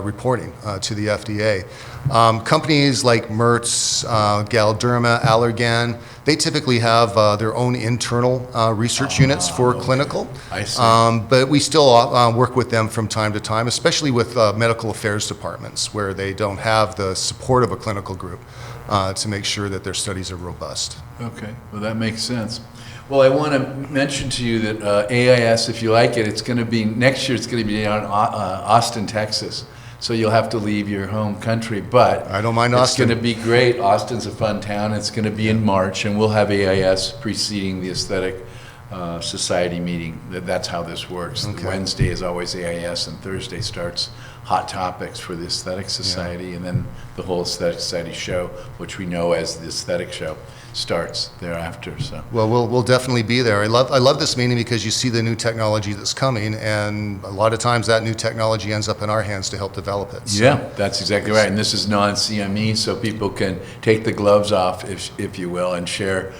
S5: reporting to the FDA. Companies like Mertz, Galderma, Allergan, they typically have their own internal research units for clinical.
S1: I see.
S5: But we still work with them from time to time, especially with medical affairs departments where they don't have the support of a clinical group to make sure that their studies are robust.
S1: Okay, well that makes sense. Well, I want to mention to you that AIS, if you like it, it's going to be, next year it's going to be in Austin, Texas. So you'll have to leave your home country, but
S5: I don't mind Austin.
S1: It's going to be great. Austin's a fun town. It's going to be in March, and we'll have AIS preceding the Aesthetic Society meeting. That's how this works.
S5: Okay.
S1: Wednesday is always AIS, and Thursday starts Hot Topics for the Aesthetic Society, and then the whole Aesthetic Society show, which we know as the Aesthetic Show, starts thereafter. So.
S5: Well, we'll definitely be there. I love this meeting because you see the new technology that's coming, and a lot of times that new technology ends up in our hands to help develop it. So.
S1: Yeah, that's exactly right. And this is non-CME, so people can take the gloves off, if you will, and share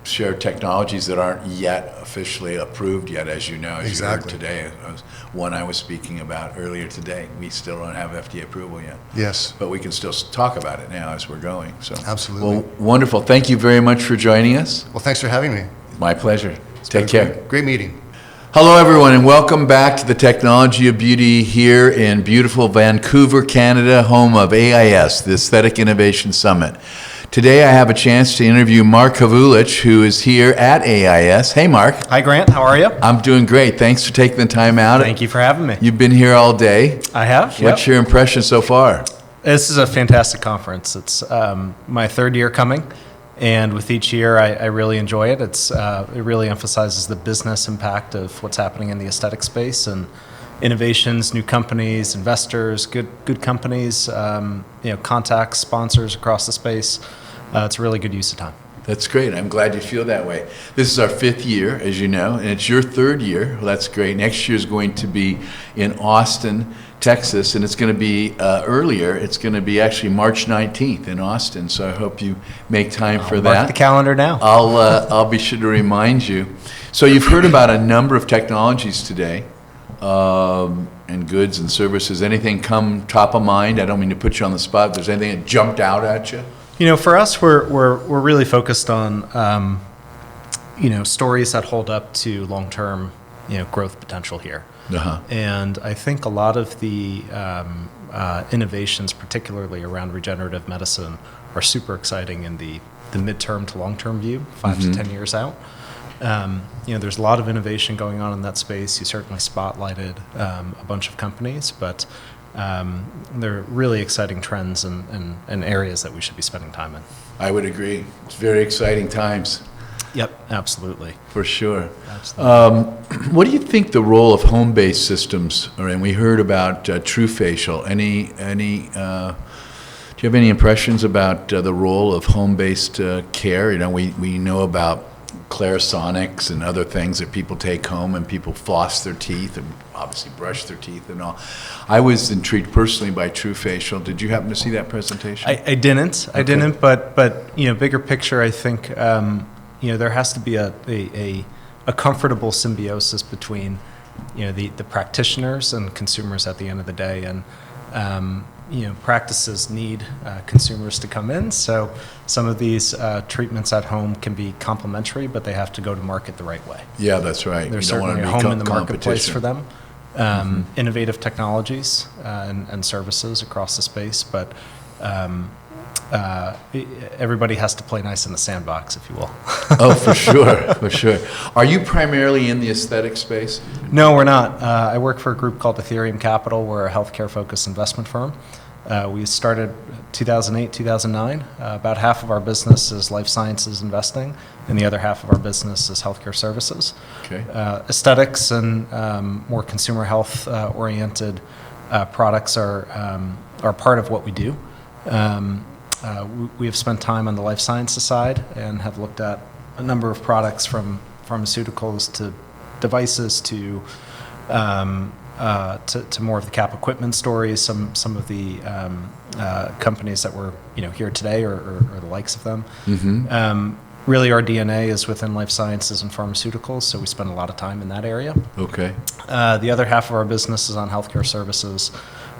S1: share technologies that aren't yet officially approved yet, as you know, as
S5: Exactly.
S1: you heard today. One I was speaking about earlier today. We still don't have FDA approval yet.
S5: Yes.
S1: But we can still talk about it now as we're going. So
S5: Absolutely.
S1: Well, wonderful. Thank you very much for joining us.
S5: Well, thanks for having me.
S1: My pleasure. Take care.
S5: Great meeting.
S1: Hello, everyone, and welcome back to the Technology of Beauty here in beautiful Vancouver, Canada, home of AIS, the Aesthetic Innovation Summit. Today, I have a chance to interview Mark Kavulich, who is here at AIS. Hey, Mark.
S6: Hi, Grant. How are you?
S1: I'm doing great. Thanks for taking the time out.
S6: Thank you for having me.
S1: You've been here all day.
S6: I have.
S1: What's your impression so far?
S6: This is a fantastic conference. It's my third year coming, and with each year, I really enjoy it. It really emphasizes the business impact of what's happening in the aesthetic space and innovations, new companies, investors, good companies, contacts, sponsors across the space. It's a really good use of time.
S1: That's great. I'm glad you feel that way. This is our 5th year, as you know, and it's your 3rd year. Well, that's great. Next year is going to be in Austin, Texas, and it's going to be earlier. It's going to be actually March 19th in Austin, so I hope you make time for that.
S6: Mark the calendar now.
S1: I'll be sure to remind you. So you've heard about a number of technologies today, and goods and services. Anything come top of mind? I don't mean to put you on the spot. If there's anything that jumped out at you?
S6: For us, we're really focused on stories that hold up to long-term growth potential here.
S1: Uh-huh.
S6: And I think a lot of the innovations, particularly around regenerative medicine, are super exciting in the midterm to long-term view, 5 to 10 years out. There's a lot of innovation going on in that space. You certainly spotlighted a bunch of companies, but they're really exciting trends and areas that we should be spending time in.
S1: I would agree. It's very exciting times.
S6: Yep, absolutely.
S1: For sure.
S6: Absolutely.
S1: What do you think the role of home-based systems are? And we heard about TrueFacial. Do you have any impressions about the role of home-based care? We know about Clarisonics and other things that people take home, and people floss their teeth and obviously brush their teeth and all. I was intrigued personally by TrueFacial. Did you happen to see that presentation?
S6: I didn't.
S1: Okay.
S6: I didn't. But bigger picture, I think there has to be a comfortable symbiosis between the practitioners and consumers at the end of the day, and practices need consumers to come in. So some of these treatments at home can be complementary, but they have to go to market the right way.
S1: Yeah, that's right.
S6: There's
S1: You don't
S6: certainly
S1: want
S6: a
S1: to be
S6: home in the marketplace
S1: competition.
S6: for them. Innovative technologies and services across the space, but everybody has to play nice in the sandbox, if you will.
S1: Oh, for sure, for sure. Are you primarily in the aesthetic space?
S6: No, we're not. I work for a group called Athyrium Capital. We're a healthcare-focused investment firm. We started 2008, 2009. About half of our business is life sciences investing, and the other half of our business is healthcare services.
S1: Okay.
S6: Aesthetics and more consumer health oriented products are part of what we do. We have spent time on the life sciences side and have looked at a number of products from pharmaceuticals to devices to more of the cap equipment stories. Some of the companies that were here today or the likes of them.
S1: Mm-hmm.
S6: Really, our DNA is within life sciences and pharmaceuticals, so we spend a lot of time in that area.
S1: Okay.
S6: The other half of our business is on healthcare services,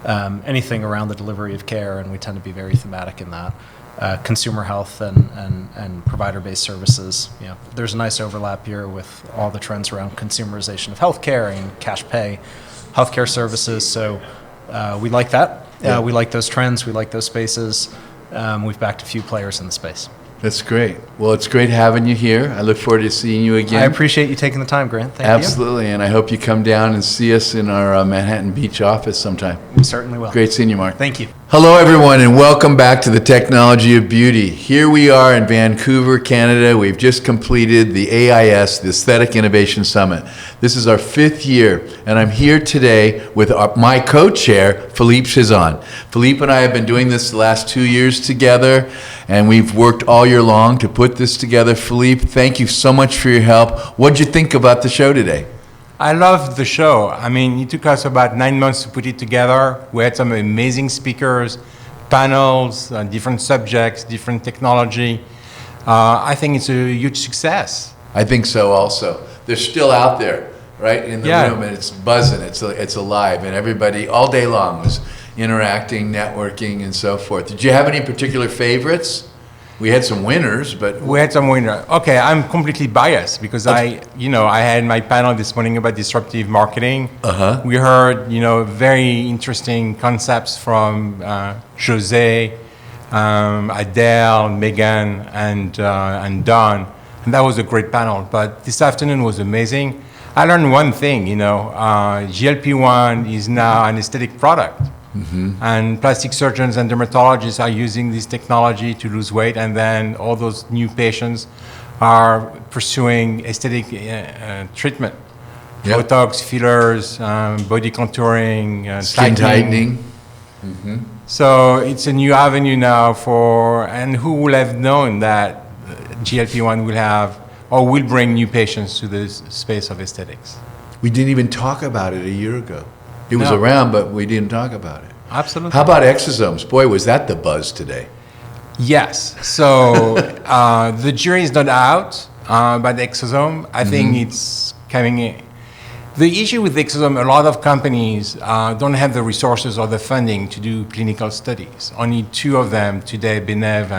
S6: anything around the delivery of care, and we tend to be very thematic in that. Consumer health and provider-based services. There's a nice overlap here with all the trends around consumerization of healthcare and cash pay healthcare services. So we like that.
S1: Yeah.
S6: We like those trends. We like those spaces. We've backed a few players in the space.
S1: That's great. Well, it's great having you here. I look forward to seeing you again.
S6: I appreciate you taking the time, Grant. Thank you.
S1: Absolutely, and I hope you come down and see us in our Manhattan Beach office sometime.
S6: We certainly will.
S1: Great seeing you, Mark.
S6: Thank you.
S1: Hello, everyone, and welcome back to the Technology of Beauty. Here we are in Vancouver, Canada. We've just completed the AIS, the Aesthetic Innovation Summit. This is our 5th year, and I'm here today with my co-chair, Philippe Schaison. Philippe and I have been doing this the last 2 years together, and we've worked all year long to put this together. Philippe, thank you so much for your help. What'd you think about the show today?
S7: I loved the show. I mean, it took us about 9 months to put it together. We had some amazing speakers, panels, different subjects, different technology. I think it's a huge success.
S1: I think so also. They're still out there, right, in the room, and it's buzzing, it's alive, and everybody all day long was interacting, networking, and so forth. Did you have any particular favorites? We had some winners, but...
S7: We had some winners. Okay, I'm completely biased because I had my panel this morning about disruptive marketing. We heard, very interesting concepts from Jose, Adele, Megan, and Don. And that was a great panel. But this afternoon was amazing. I learned one thing, GLP-1 is now an aesthetic product. And plastic surgeons and dermatologists are using this technology to lose weight, and then all those new patients are pursuing aesthetic treatment. Botox, fillers, body contouring,
S1: skin tightening.
S7: So it's a new avenue now and who would have known that GLP-1 will bring new patients to this space of aesthetics.
S1: We didn't even talk about it a year ago. It was around, but we didn't talk about it.
S7: Absolutely.
S1: How about exosomes? Boy, was that the buzz today.
S7: Yes. So the jury is not out about the exosome. I think it's coming in. The issue with exosome, a lot of companies don't have the resources or the funding to do clinical studies. Only 2 of them today, Benev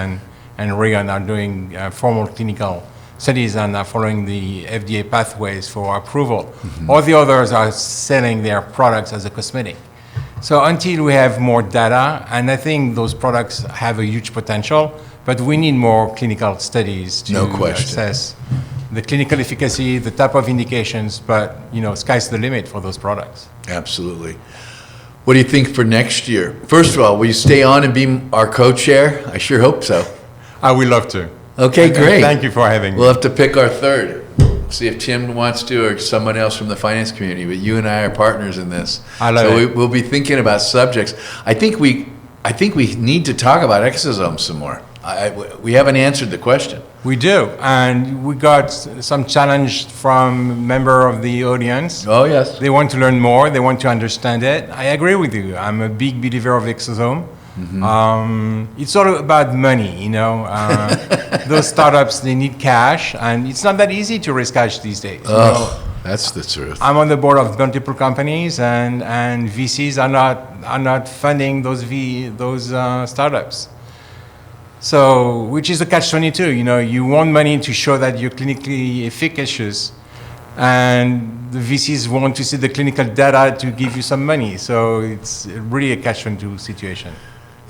S7: and Regan, are doing formal clinical studies and are following the FDA pathways for approval. All the others are selling their products as a cosmetic. So until we have more data, and I think those products have a huge potential, but we need more clinical studies to assess the clinical efficacy, the type of indications, but sky's the limit for those products.
S1: Absolutely. What do you think for next year? First of all, will you stay on and be our co-chair? I sure hope so.
S7: I would love to.
S1: Okay, great.
S7: Thank you for having me.
S1: We'll have to pick our third. See if Tim wants to or someone else from the finance community, but you and I are partners in this.
S7: I love it.
S1: We'll be thinking about subjects. I think we need to talk about exosomes some more. We haven't answered the question.
S7: We do, and we got some challenge from a member of the audience.
S1: Oh, yes.
S7: They want to learn more. They want to understand it. I agree with you. I'm a big believer of exosome. It's all about money, Those startups, they need cash, and it's not that easy to raise cash these days.
S1: That's the truth.
S7: I'm on the board of multiple companies, and VCs are not funding those startups. So, which is a catch-22. You want money to show that you're clinically efficacious, and the VCs want to see the clinical data to give you some money. So it's really a catch-22 situation.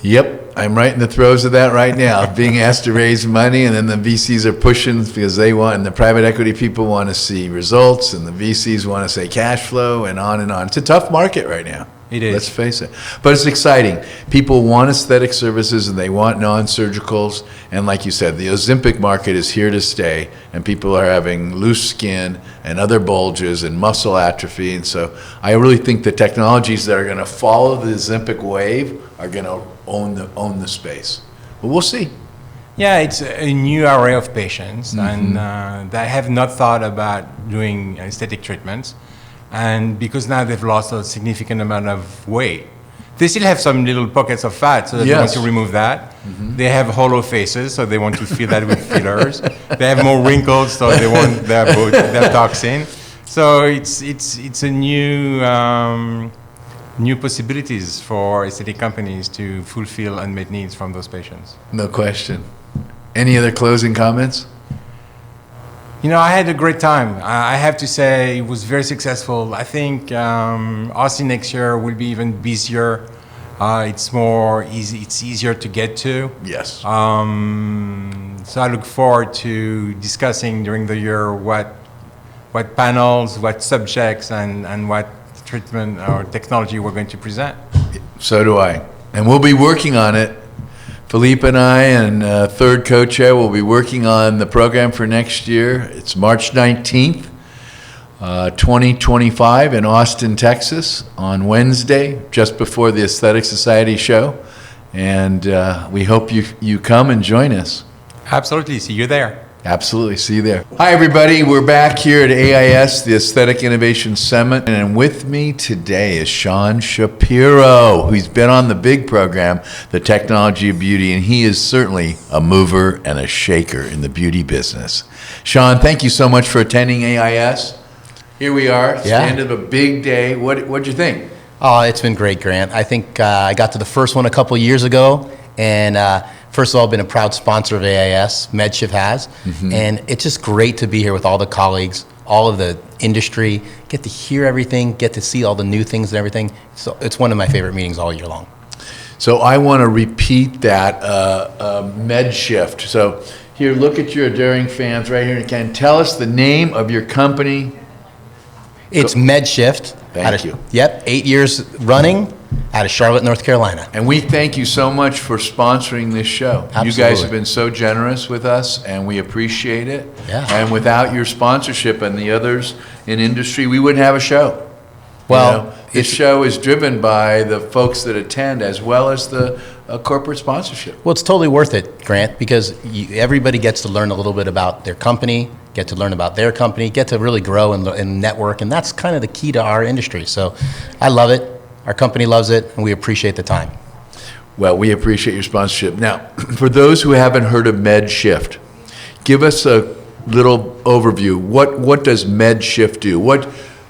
S1: Yep, I'm right in the throes of that right now, being asked to raise money, and then the VCs are pushing because they want, and the private equity people want to see results, and the VCs want to say cash flow, and on and on. It's a tough market right now.
S7: It is.
S1: Let's face it. But it's exciting. People want aesthetic services, and they want non-surgicals, and like you said, the Ozempic market is here to stay, and people are having loose skin and other bulges and muscle atrophy, and so I really think the technologies that are going to follow the Ozempic wave are going to own the space. But we'll see.
S7: Yeah, it's a new array of patients, and that have not thought about doing aesthetic treatments. And because now they've lost a significant amount of weight, they still have some little pockets of fat, so they want to remove that. They have hollow faces, so they want to fill that with fillers. They have more wrinkles, so they want their toxin. So it's a new possibilities for aesthetic companies to fulfill unmet needs from those patients.
S1: No question. Any other closing comments?
S7: I had a great time. I have to say it was very successful. I think Austin next year will be even busier. It's more easy. It's easier to get to.
S1: Yes.
S7: So I look forward to discussing during the year what panels, what subjects, and what treatment or technology we're going to present.
S1: So do I. And we'll be working on it. Philippe and I and third co-chair will be working on the program for next year. It's March 19th, 2025 in Austin, Texas on Wednesday, just before the Aesthetic Society show. And we hope you come and join us.
S7: Absolutely. See you there.
S1: Absolutely. See you there. Hi, everybody. We're back here at AIS, the Aesthetic Innovation Summit. And with me today is Shapiro, who's been on the big program, The Technology of Beauty, and he is certainly a mover and a shaker in the beauty business. Sean, thank you so much for attending AIS. Here we are. It's the end of a big day. What'd you think?
S8: Oh, it's been great, Grant. I think I got to the first one a couple years ago, and first of all, I've been a proud sponsor of AIS, Medshift has, and it's just great to be here with all the colleagues, all of the industry, get to hear everything, get to see all the new things and everything. So it's one of my favorite meetings all year long.
S1: So I want to repeat that Medshift. So here, look at your adoring fans right here. You can tell us the name of your company.
S8: It's Medshift.
S1: Thank you.
S8: Yep, 8 years running out of Charlotte, North Carolina.
S1: And we thank you so much for sponsoring this show.
S8: Absolutely.
S1: You guys have been so generous with us, and we appreciate it.
S8: Yeah.
S1: And without your sponsorship and the others in industry, we wouldn't have a show.
S8: Well,
S1: this show is driven by the folks that attend as well as the corporate sponsorship.
S8: Well, it's totally worth it, Grant, because everybody gets to learn a little bit about their company, get to learn about their company, get to really grow and network, and that's kind of the key to our industry. So I love it, our company loves it, and we appreciate the time.
S1: Well, we appreciate your sponsorship. Now, for those who haven't heard of Medshift, give us a little overview. What does Medshift do?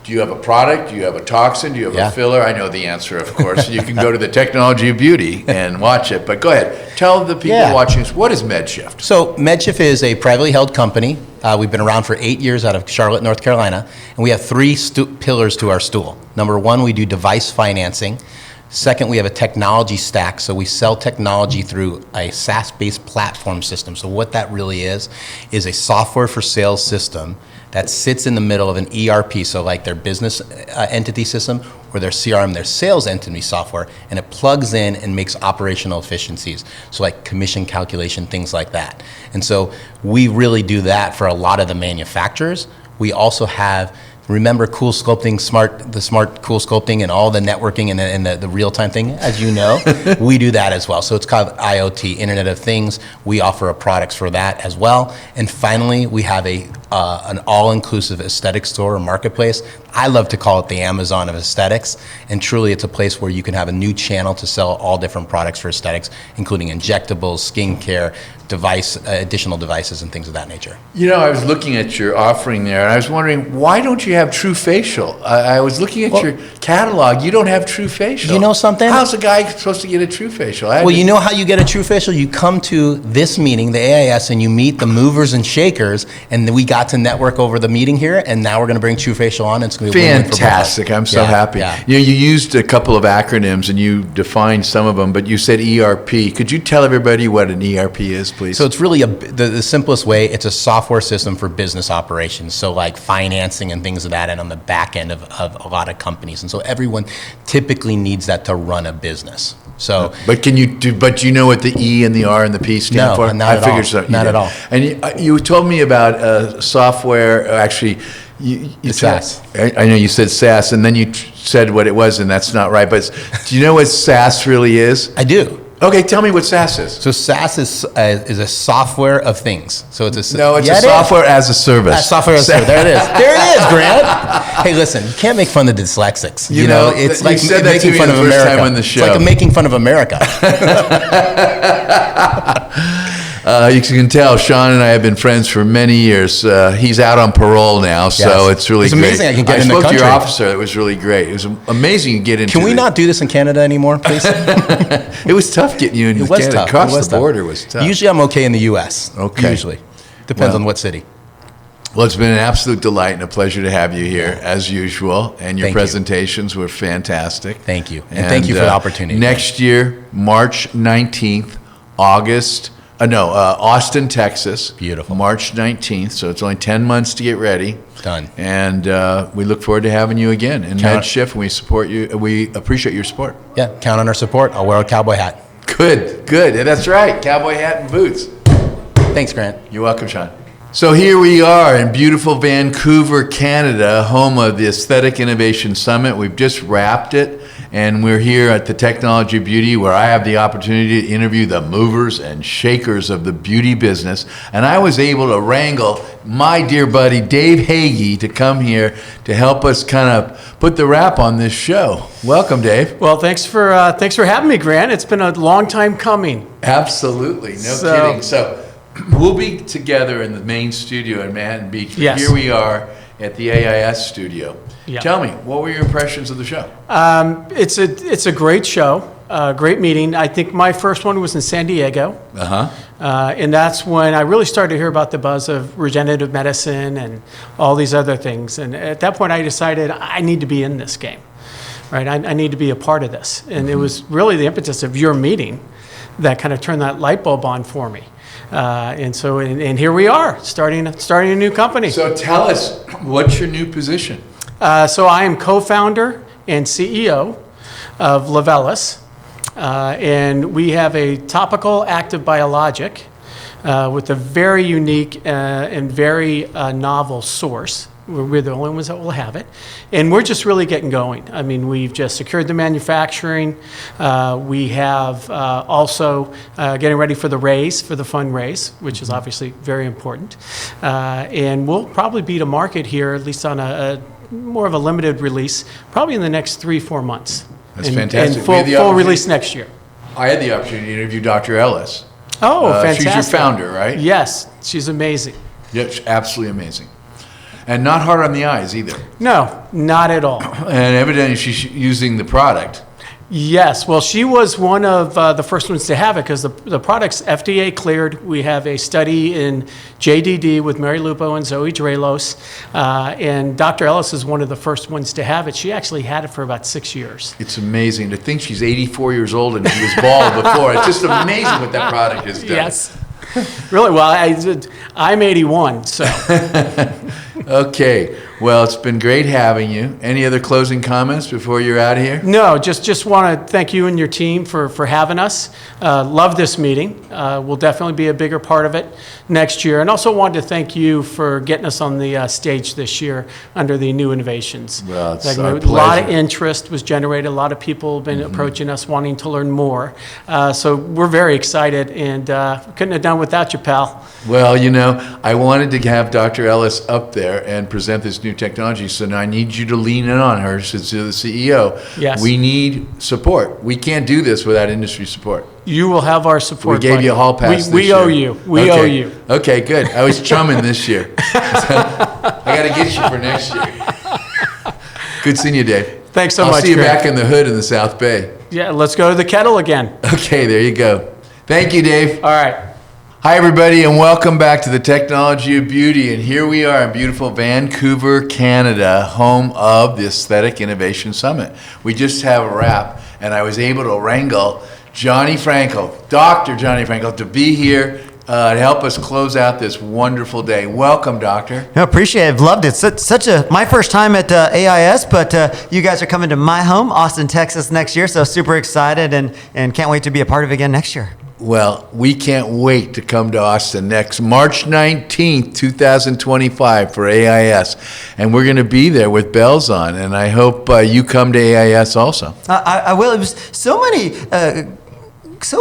S1: Do you have a product? Do you have a toxin? Do you have a filler? I know the answer, of course. You can go to the Technology of Beauty and watch it. But go ahead. Tell the people watching us, what is Medshift?
S8: So Medshift is a privately held company. We've been around for 8 years out of Charlotte, North Carolina. And we have three pillars to our stool. Number one, we do device financing. Second, we have a technology stack, so we sell technology through a SaaS-based platform system. So what that really is a software for sales system that sits in the middle of an ERP, so like their business entity system or their CRM, their sales entity software, and it plugs in and makes operational efficiencies, so like commission calculation, things like that. And so we really do that for a lot of the manufacturers. We also have, remember cool sculpting, the smart cool sculpting and all the networking and the real-time thing, as you know, we do that as well. So it's called IoT, Internet of Things. We offer products for that as well. And finally, we have an all-inclusive aesthetic store or marketplace. I love to call it the Amazon of aesthetics, and truly it's a place where you can have a new channel to sell all different products for aesthetics, including injectables, skincare, additional devices and things of that nature.
S1: You know, I was looking at your offering there, and I was wondering, why don't you have True Facial? I was looking at your catalog. You don't have True Facial.
S8: You know something?
S1: How's a guy supposed to get a True Facial?
S8: Well, you know how you get a True Facial? You come to this meeting, the AIS, and you meet the movers and shakers, and we got to network over the meeting here, and now we're going to bring True Facial on, and it's going to be
S1: fantastic. I'm so happy. Yeah. You know, you used a couple of acronyms, and you defined some of them, but you said ERP. Could you tell everybody what an ERP is, please?
S8: So it's really the simplest way. It's a software system for business operations. So like financing and things of that, and on the back end of a lot of companies. And so everyone typically needs that to run a business. So,
S1: but But you know what the E and the R and the P stand for?
S8: No, not at all.
S1: I figured so.
S8: Not at all.
S1: And you told me about software. Actually, you
S8: SaaS.
S1: I know you said SaaS, and then you said what it was, and that's not right. But do you know what SaaS really is?
S8: I do.
S1: Okay, tell me what SaaS is.
S8: So SaaS is a software of things. So it's a
S1: software as a service.
S8: Software as a service. There it is. There it is, Grant. Hey, listen, you can't make fun of the dyslexics. You know, it's like making fun of America. It's like making fun of America.
S1: You can tell Sean and I have been friends for many years. He's out on parole now, so it's really great.
S8: It's amazing I can get in the country.
S1: I spoke to your officer. It was really great. It was amazing you get into
S8: Can we not do this in Canada anymore, please?
S1: It was tough getting you into Canada.
S8: Tough.
S1: Across the border was tough.
S8: Usually I'm okay in the U.S.
S1: Okay.
S8: Usually. Depends on what city.
S1: Well, it's been an absolute delight and a pleasure to have you here, as usual. And your presentations were fantastic.
S8: Thank you. And thank you for the opportunity.
S1: Next year, March 19th, Austin, Texas.
S8: Beautiful.
S1: March 19th, so it's only 10 months to get ready.
S8: Done.
S1: And we look forward to having you again in Medshift. We support you. We appreciate your support.
S8: Yeah, count on our support. I'll wear a cowboy hat.
S1: Good. That's right. Cowboy hat and boots.
S8: Thanks, Grant.
S1: You're welcome, Sean. So here we are in beautiful Vancouver, Canada, home of the Aesthetic Innovation Summit. We've just wrapped it, and we're here at the Technology of Beauty, where I have the opportunity to interview the movers and shakers of the beauty business. And I was able to wrangle my dear buddy Dave Heagy to come here to help us kind of put the wrap on this show. Welcome, Dave.
S9: Well, thanks for having me, Grant. It's been a long time coming.
S1: Absolutely, no kidding. So we'll be together in the main studio in Manhattan Beach.
S9: Yes.
S1: Here we are at the AIS studio.
S9: Yeah.
S1: Tell me, what were your impressions of the show?
S9: It's a great show, great meeting. I think my first one was in San Diego. And that's when I really started to hear about the buzz of regenerative medicine and all these other things. And at that point, I decided I need to be in this game, right? I need to be a part of this. And it was really the impetus of your meeting that kind of turned that light bulb on for me. And here we are, starting a new company.
S1: So tell us, what's your new position?
S9: So I am co-founder and CEO of LevEllis, and we have a topical active biologic with a very unique and very novel source. We're the only ones that will have it. And we're just really getting going. I mean, we've just secured the manufacturing. We have also getting ready for the raise, for the fundraise, which is obviously very important. And we'll probably be to market here, at least on a more of a limited release, probably in the next 3-4 months.
S1: That's fantastic.
S9: And full release next year.
S1: I had the opportunity to interview Dr. Ellis.
S9: Oh, fantastic.
S1: She's your founder, right?
S9: Yes, she's amazing.
S1: Yeah, she's absolutely amazing. And not hard on the eyes either.
S9: No, not at all.
S1: And evidently she's using the product.
S9: Yes, well, she was one of the first ones to have it because the product's FDA cleared. We have a study in JDD with Mary Lupo and Zoe Drelos, and Dr. Ellis is one of the first ones to have it. She actually had it for about 6 years.
S1: It's amazing to think she's 84 years old and she was bald before. It's just amazing what that product has done.
S9: Yes, really. Well, I'm 81, so.
S1: Okay, well, it's been great having you. Any other closing comments before you're out of here?
S9: No, just want to thank you and your team for having us. Love this meeting. We'll definitely be a bigger part of it next year. And also wanted to thank you for getting us on the stage this year under the New Innovations.
S1: Well, it's
S9: A
S1: our
S9: lot of
S1: pleasure.
S9: interest was generated. A lot of people have been approaching us wanting to learn more. So we're very excited and couldn't have done without you, pal.
S1: Well, you know, I wanted to have Dr. Ellis up there and present this new technology, so now I need you to lean in on her since you're the CEO.
S9: Yes.
S1: We need support. We can't do this without industry support.
S9: You will have our support.
S1: We gave
S9: buddy.
S1: you a hall pass this
S9: We
S1: year.
S9: owe you. We owe you.
S1: Okay, good. I was chumming this year. I got to get you for next year. Good seeing you, Dave.
S9: Thanks so
S1: I'll
S9: much,
S1: see you
S9: Grant.
S1: back in the hood in the South Bay.
S9: Yeah, let's go to the kettle again.
S1: Okay, there you go. Thank you, Dave.
S9: All right.
S1: Hi, everybody, and welcome back to the Technology of Beauty. And here we are in beautiful Vancouver, Canada, home of the Aesthetic Innovation Summit. We just have a wrap, and I was able to wrangle Johnny Franco, Dr. Johnny Franco, to be here to help us close out this wonderful day. Welcome, Doctor.
S10: I appreciate it. I've loved it. My first time at AIS, but you guys are coming to my home, Austin, Texas, next year, so super excited and can't wait to be a part of it again next year.
S1: Well, we can't wait to come to Austin next March 19th, 2025 for AIS. And we're going to be there with bells on. And I hope you come to AIS also.
S10: I will. It was so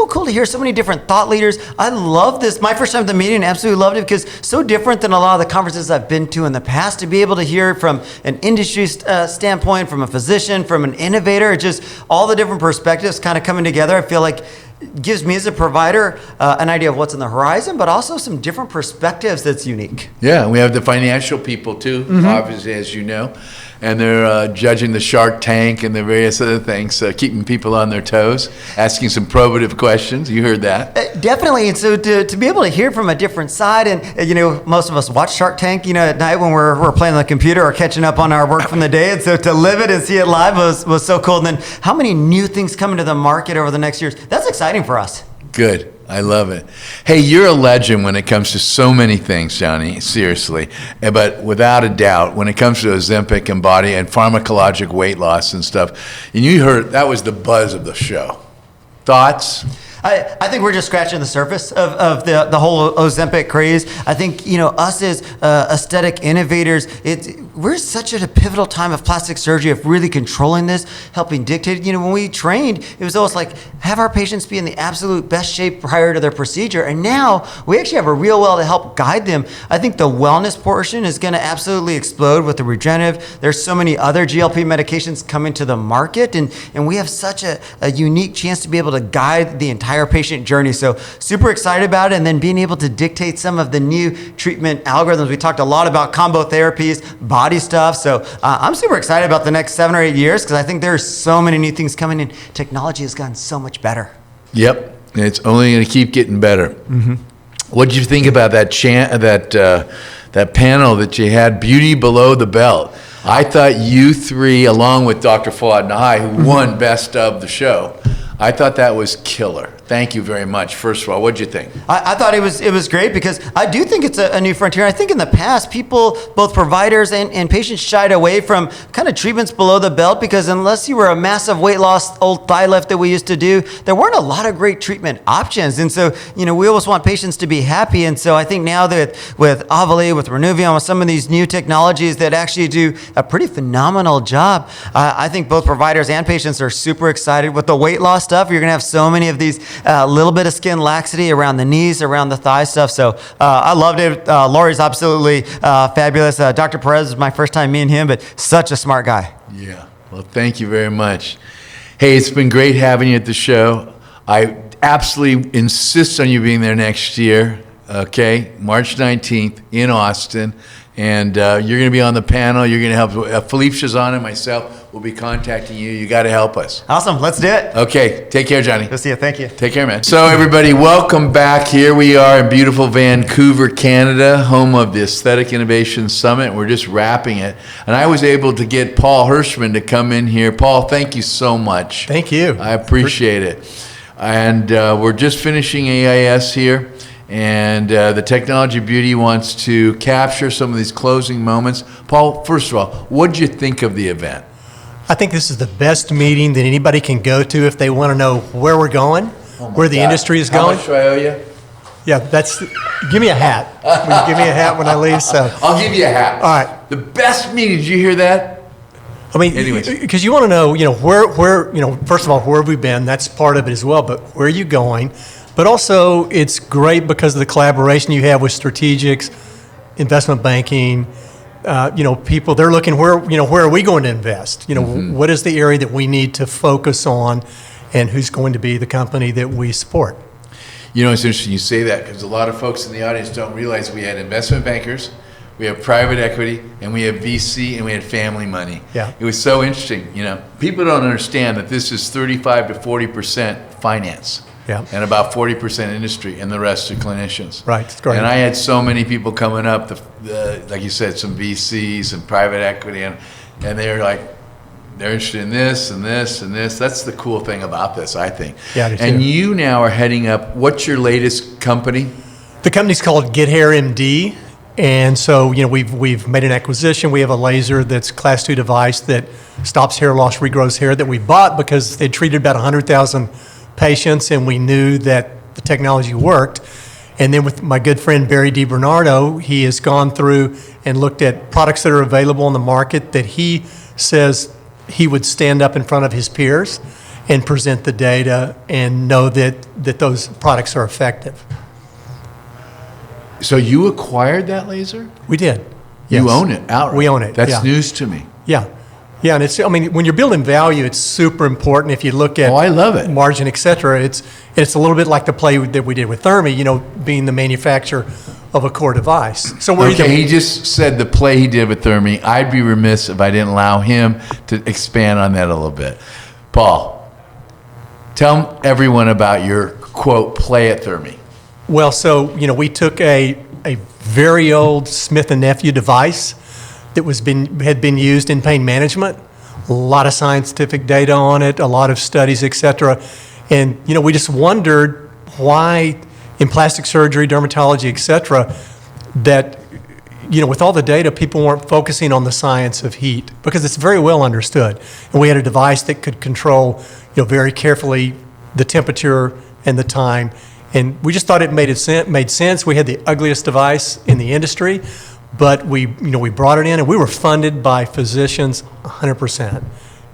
S10: cool to hear so many different thought leaders. I love this. My first time at the meeting, absolutely loved it because so different than a lot of the conferences I've been to in the past. To be able to hear from an industry standpoint, from a physician, from an innovator, just all the different perspectives kind of coming together. I feel like gives me as a provider an idea of what's on the horizon, but also some different perspectives that's unique.
S1: Yeah, we have the financial people too, obviously, as you know, and they're judging the Shark Tank and the various other things, keeping people on their toes, asking some probative questions. You heard that.
S10: Definitely, and so to be able to hear from a different side, and most of us watch Shark Tank, at night when we're playing on the computer or catching up on our work from the day, and so to live it and see it live was so cool. And then how many new things coming to the market over the next years? That's exciting for us.
S1: Good. I love it. Hey, you're a legend when it comes to so many things, Johnny, seriously. But without a doubt, when it comes to Ozempic and body and pharmacologic weight loss and stuff, and you heard, that was the buzz of the show. Thoughts?
S10: I think we're just scratching the surface of the whole Ozempic craze. I think, us as aesthetic innovators, we're such at a pivotal time of plastic surgery, of really controlling this, helping dictate. When we trained, it was always like, have our patients be in the absolute best shape prior to their procedure. And now we actually have a real well to help guide them. I think the wellness portion is going to absolutely explode with the regenerative. There's so many other GLP medications coming to the market, and we have such a unique chance to be able to guide the entire patient journey. So super excited about it, and then being able to dictate some of the new treatment algorithms. We talked a lot about combo therapies, body stuff. So I'm super excited about the next 7 or 8 years, because I think there's so many new things coming in. Technology has gotten so much better.
S1: Yep, and it's only going to keep getting better. What did you think about that that panel that you had, Beauty Below the Belt? I thought you three, along with Dr. Fawad Nahai, who won Best of the Show, I thought that was killer. Thank you very much. First of all, what did you think?
S10: I thought it was great, because I do think it's a new frontier. I think in the past, people, both providers and patients, shied away from kind of treatments below the belt, because unless you were a massive weight loss, old thigh lift that we used to do, there weren't a lot of great treatment options. And so, we always want patients to be happy. And so I think now that with Avali, with Renuvion, with some of these new technologies that actually do a pretty phenomenal job, I think both providers and patients are super excited with the weight loss stuff. You're going to have so many of these little bit of skin laxity around the knees, around the thigh stuff. So I loved it. Lori's absolutely fabulous. Dr. Perez is my first time meeting him, but such a smart guy.
S1: Yeah. Well, thank you very much. Hey, it's been great having you at the show. I absolutely insist on you being there next year. Okay, March 19th in Austin. And you're going to be on the panel. You're going to help Philippe Schaison and myself will be contacting you. You got to help us.
S10: Awesome. Let's do it.
S1: Okay. Take care, Johnny.
S10: Good to see you. Thank you.
S1: Take care, man. So everybody, welcome back. Here we are in beautiful Vancouver, Canada, home of the Aesthetic Innovation Summit. We're just wrapping it. And I was able to get Paul Herchman to come in here. Paul, thank you so much.
S11: Thank you.
S1: I appreciate it. And we're just finishing AIS here. And the Technology Beauty wants to capture some of these closing moments. Paul, first of all, what did you think of the event?
S11: I think this is the best meeting that anybody can go to if they want to know where we're going, where the industry is going.
S1: How much do I owe you?
S11: Yeah, give me a hat. Will you give me a hat when I leave? So
S1: I'll give you a hat.
S11: All right.
S1: The best meeting, did you hear that?
S11: I mean,
S1: Anyways.
S11: because you want to know, where, first of all, where have we been? That's part of it as well, but where are you going? But also, it's great because of the collaboration you have with strategics, investment banking, people, they're looking where are we going to invest? What is the area that we need to focus on, and who's going to be the company that we support?
S1: It's interesting you say that, because a lot of folks in the audience don't realize we had investment bankers, we have private equity, and we have VC, and we had family money.
S11: Yeah.
S1: It was so interesting. People don't understand that this is 35 to 40% finance.
S11: Yeah.
S1: And about 40% industry, and the rest are clinicians.
S11: Right, it's great.
S1: And I had so many people coming up, like you said, some VCs and private equity, and they're like, they're interested in this and this and this. That's the cool thing about this, I think.
S11: Yeah, I do too.
S1: And you now are heading up, what's your latest company?
S11: The company's called GetHairMD, and so we've made an acquisition. We have a laser that's Class 2 device that stops hair loss, regrows hair, that we bought because they treated about 100,000 patients, and we knew that the technology worked. And then with my good friend Barry DiBernardo, he has gone through and looked at products that are available in the market that he says he would stand up in front of his peers and present the data and know that those products are effective.
S1: So you acquired that laser?
S11: We did.
S1: You
S11: Yes.
S1: own it outright?
S11: We own it.
S1: That's
S11: yeah.
S1: news to me.
S11: Yeah. Yeah, and when you're building value, it's super important. If you look at
S1: I love it.
S11: margin, et cetera, it's a little bit like the play that we did with Thermi, being the manufacturer of a core device. So we're
S1: Okay, he just said the play he did with Thermi. I'd be remiss if I didn't allow him to expand on that a little bit. Paul, tell everyone about your, quote, play at Thermi.
S11: Well, so, we took a very old Smith & Nephew device that had been used in pain management, a lot of scientific data on it, a lot of studies, et cetera. And, we just wondered why in plastic surgery, dermatology, et cetera, that, with all the data, people weren't focusing on the science of heat, because it's very well understood. And we had a device that could control, very carefully the temperature and the time. And we just thought it made sense. We had the ugliest device in the industry, but we brought it in, and we were funded by physicians 100%.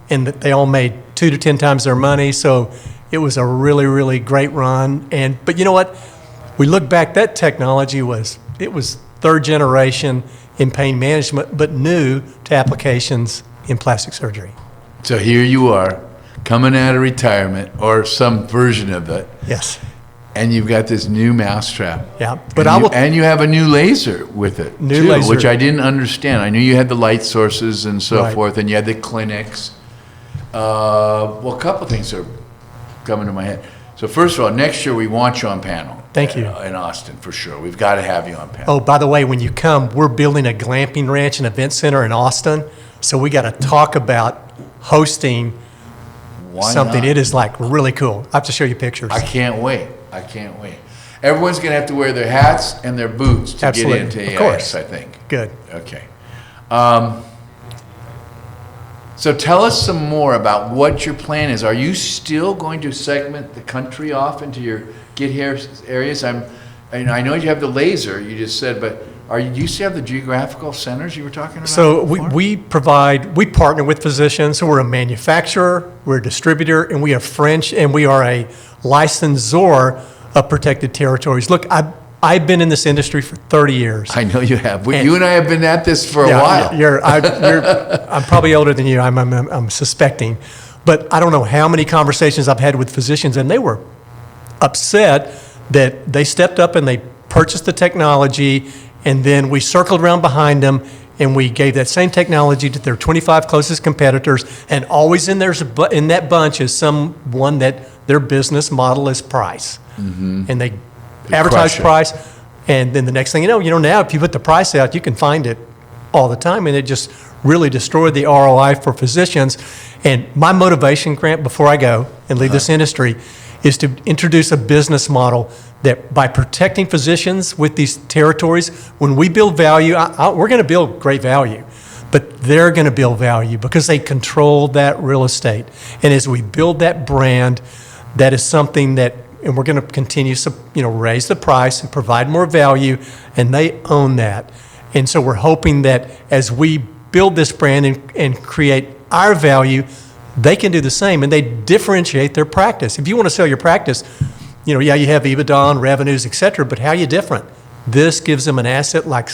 S11: And they all made 2 to 10 times their money, so it was a really, really great run. But you know what? We look back, that technology was third generation in pain management, but new to applications in plastic surgery.
S1: So here you are, coming out of retirement, or some version of it.
S11: Yes.
S1: And you've got this new mousetrap.
S11: Yeah, but
S1: and you have a new laser with it, too,
S11: laser,
S1: which I didn't understand. I knew you had the light sources and so
S11: Right.
S1: forth, and you had the clinics. Well, a couple things are coming to my head. So first of all, next year we want you on panel.
S11: Thank you.
S1: In Austin, for sure. We've got to have you on panel.
S11: Oh, by the way, when you come, we're building a glamping ranch and event center in Austin, so we got to talk about hosting
S1: Why
S11: something.
S1: not?
S11: It is like really cool. I have to show you pictures.
S1: I can't wait. I can't wait. Everyone's going to have to wear their hats and their boots to
S11: Absolutely.
S1: get into AIS,
S11: Of course.
S1: I think.
S11: Good.
S1: Okay. So tell us some more about what your plan is. Are you still going to segment the country off into your Get Hair areas? I know you have the laser, you just said, but do you still have the geographical centers you were talking about?
S11: So
S1: before?
S11: we partner with physicians. So we're a manufacturer, we're a distributor, and we are a licensor of protected territories. Look, I've been in this industry for 30 years.
S1: I know you have. You and I have been at this for a while.
S11: I'm probably older than you, I'm suspecting. But I don't know how many conversations I've had with physicians, and they were upset that they stepped up and they purchased the technology, and then we circled around behind them, and we gave that same technology to their 25 closest competitors, and always in that bunch is someone that their business model is price. Mm-hmm. And they advertise price, and then the next thing you know, now if you put the price out, you can find it all the time, and it just really destroyed the ROI for physicians. And my motivation, Grant, before I go and leave this industry, is to introduce a business model that by protecting physicians with these territories, when we build value, we're going to build great value, but they're going to build value because they control that real estate. And as we build that brand, that is something that, and we're going to continue to, raise the price and provide more value, and they own that. And so we're hoping that as we build this brand and create our value, they can do the same, and they differentiate their practice. If you want to sell your practice, you have EBITDA and revenues, et cetera, but how are you different? This gives them an asset like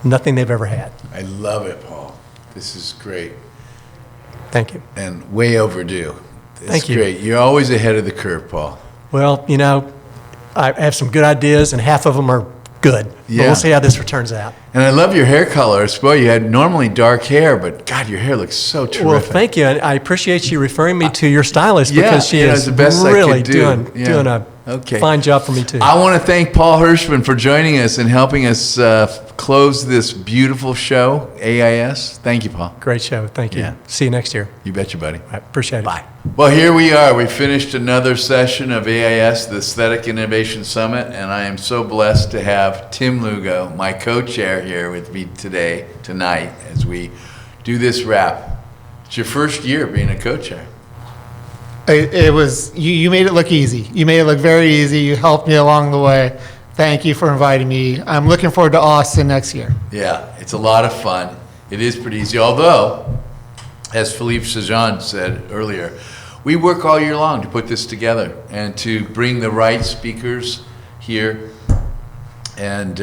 S11: nothing they've ever had.
S1: I love it, Paul. This is great.
S11: Thank you.
S1: And way overdue.
S11: Thank you.
S1: Great. You're always ahead of the curve, Paul.
S11: Well, I have some good ideas, and half of them are good. But we'll see how this turns out.
S1: And I love your hair color. Well, you had normally dark hair, but God, your hair looks so terrific.
S11: Well, thank you. And I appreciate you referring me to your stylist because she is
S1: the best
S11: really
S1: I could do.
S11: doing a fine job for me too.
S1: I want to thank Paul Herchman for joining us and helping us close this beautiful show, AIS. Thank you, Paul.
S11: Great show. Thank you.
S1: Yeah.
S11: See you next year.
S1: You betcha, buddy.
S11: I appreciate it.
S1: Bye. Well, here we are. We finished another session of AIS, the Aesthetic Innovation Summit, and I am so blessed to have Tim Lugo, my co-chair, here with me tonight, as we do this wrap. It's your first year being a co-chair.
S12: It was, you made it look easy. You made it look very easy. You helped me along the way. Thank you for inviting me. I'm looking forward to Austin next year.
S1: Yeah, it's a lot of fun. It is pretty easy, although, as Philippe Schaison said earlier, we work all year long to put this together and to bring the right speakers here. And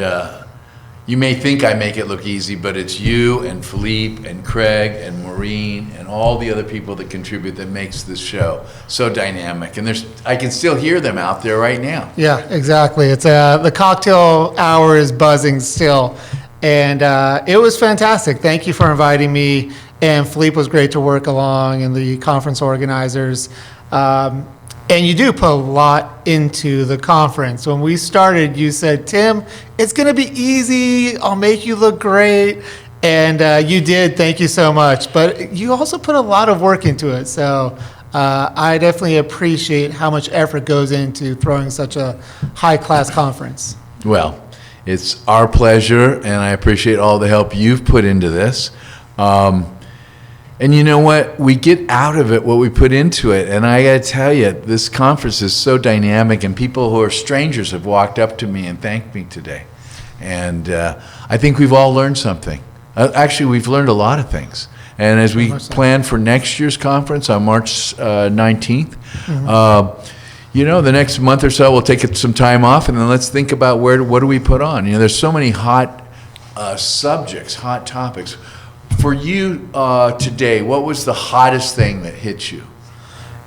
S1: you may think I make it look easy, but it's you and Philippe and Craig and Maureen and all the other people that contribute that makes this show so dynamic. And I can still hear them out there right now.
S12: Yeah, exactly. It's the cocktail hour is buzzing still. And it was fantastic. Thank you for inviting me. And Philippe was great to work along, and the conference organizers. And you do put a lot into the conference. When we started, you said, Tim, it's going to be easy. I'll make you look great. And you did. Thank you so much. But you also put a lot of work into it. So I definitely appreciate how much effort goes into throwing such a high-class conference.
S1: Well, it's our pleasure, and I appreciate all the help you've put into this. And you know what? We get out of it what we put into it. And I got to tell you, this conference is so dynamic, and people who are strangers have walked up to me and thanked me today. And I think we've all learned something. Actually, we've learned a lot of things. And as we plan for next year's conference on March 19th, the next month or so, we'll take some time off, and then let's think about what do we put on. There's so many hot subjects, hot topics. For you today, what was the hottest thing that hit you?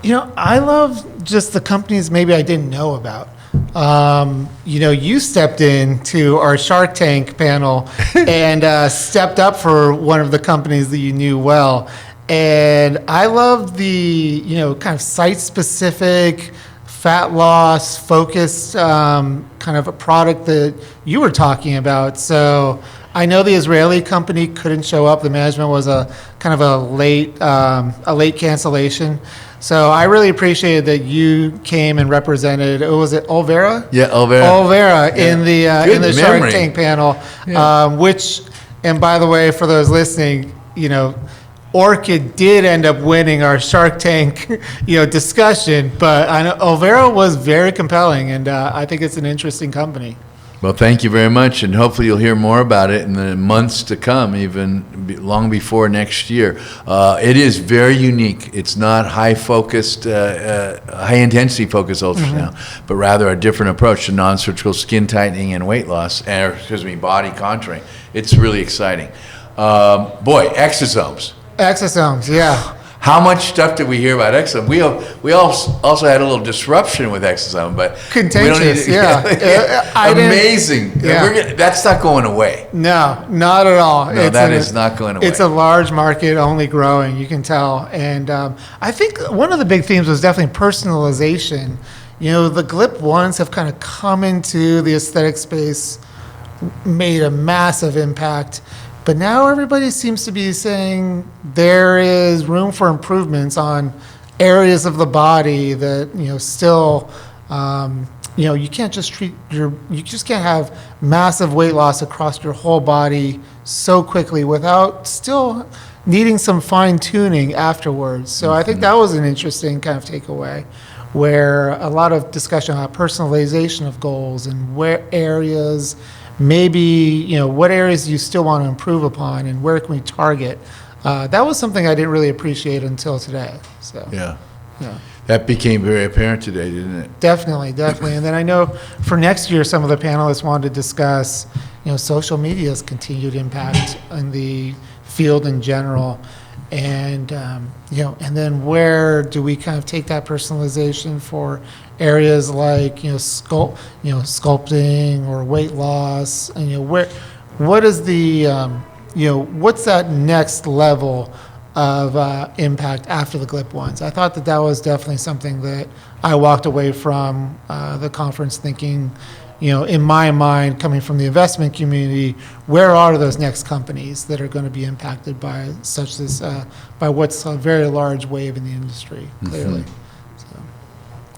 S12: I love just the companies maybe I didn't know about. You stepped into our Shark Tank panel and stepped up for one of the companies that you knew well. And I love the, kind of site-specific, fat loss focused kind of a product that you were talking about. So I know the Israeli company couldn't show up. The management was a kind of a late cancellation. So I really appreciated that you came and represented. Was it Olvera?
S1: Yeah, Olvera.
S12: Olvera in the Shark Tank panel, which, and by the way, for those listening, Orchid did end up winning our Shark Tank, discussion. But I know Olvera was very compelling, and I think it's an interesting company.
S1: Well, thank you very much, and hopefully you'll hear more about it in the months to come, even long before next year. It is very unique. It's not high-focused, high-intensity focused ultrasound, but rather a different approach to non-surgical skin tightening and weight loss, body contouring. It's really exciting. Exosomes.
S12: Exosomes, yeah.
S1: How much stuff did we hear about exosome? We also had a little disruption with exosome, but
S12: contagious,
S1: amazing. Yeah. That's not going away.
S12: No, not at all.
S1: No, that is not going away.
S12: It's a large market, only growing. You can tell, and I think one of the big themes was definitely personalization. The GLP-1s have kind of come into the aesthetic space, made a massive impact. But now everybody seems to be saying there is room for improvements on areas of the body that, still, you can't just you just can't have massive weight loss across your whole body so quickly without still needing some fine tuning afterwards. So I think that was an interesting kind of takeaway, where a lot of discussion about personalization of goals and where areas maybe, what areas you still want to improve upon and where can we target. That was something I didn't really appreciate until today. So
S1: yeah. That became very apparent today, didn't it?
S12: Definitely. And then I know for next year, some of the panelists wanted to discuss, social media's continued impact on the field in general. And, and then where do we kind of take that personalization for areas like, sculpting or weight loss, and, what is the, what's that next level of impact after the GLP-1s? I thought that was definitely something that I walked away from the conference thinking, in my mind, coming from the investment community, where are those next companies that are going to be impacted by by what's a very large wave in the industry, clearly.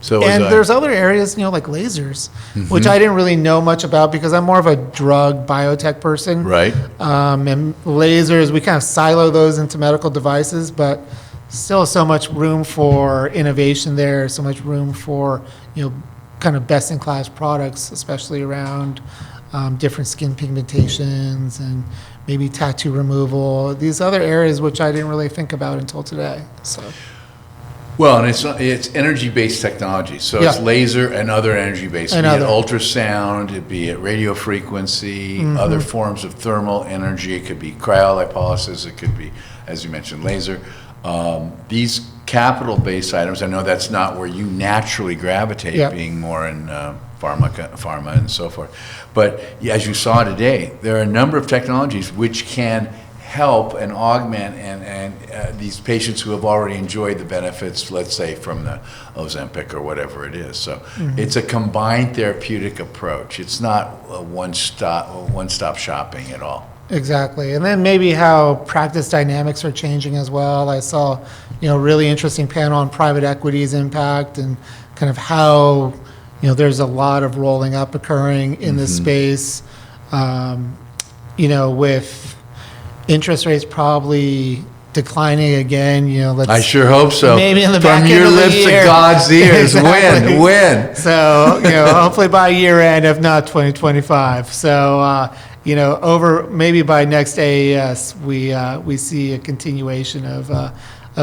S12: There's other areas, like lasers, which I didn't really know much about because I'm more of a drug biotech person.
S1: Right.
S12: And lasers, we kind of silo those into medical devices, but still so much room for innovation there, so much room for, kind of best-in-class products, especially around different skin pigmentations and maybe tattoo removal. These other areas which I didn't really think about until today. So.
S1: Well, and it's energy-based technology, so it's laser and other energy-based, be it ultrasound, be it radio frequency, other forms of thermal energy. It could be cryolipolysis. It could be, as you mentioned, laser. These capital-based items, I know that's not where you naturally gravitate, being more in pharma and so forth. But as you saw today, there are a number of technologies which can help and augment and these patients who have already enjoyed the benefits, let's say from the Ozempic or whatever it is. So it's a combined therapeutic approach. It's not a one-stop shopping at all.
S12: Exactly. And then maybe how practice dynamics are changing as well. I saw, really interesting panel on private equity's impact and kind of how, there's a lot of rolling up occurring in this space, with interest rates probably declining again. Let's.
S1: I sure hope so.
S12: Maybe in the back
S1: From
S12: end
S1: your
S12: of the
S1: lips
S12: year.
S1: to God's ears.
S12: Exactly.
S1: Win.
S12: So, hopefully by year end, if not 2025. So, over maybe by next AIS, we see a continuation of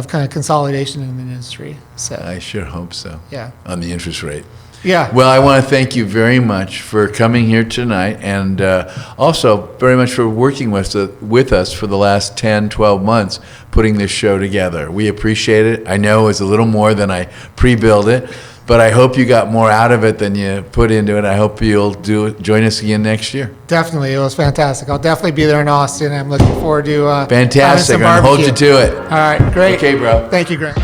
S12: kind of consolidation in the industry. So
S1: I sure hope so.
S12: Yeah.
S1: On the interest rate.
S12: Yeah.
S1: Well, I want to thank you very much for coming here tonight, and also very much for working with us for the last 10, 12 months, putting this show together. We appreciate it. I know it's a little more than I pre-billed it, but I hope you got more out of it than you put into it. I hope you'll join us again next year.
S12: Definitely. It was fantastic. I'll definitely be there in Austin. I'm looking forward to
S1: Fantastic.
S12: having some
S1: I'm going to hold
S12: barbecue.
S1: you to it.
S12: All right. Great.
S1: Okay, bro.
S12: Thank you, Greg.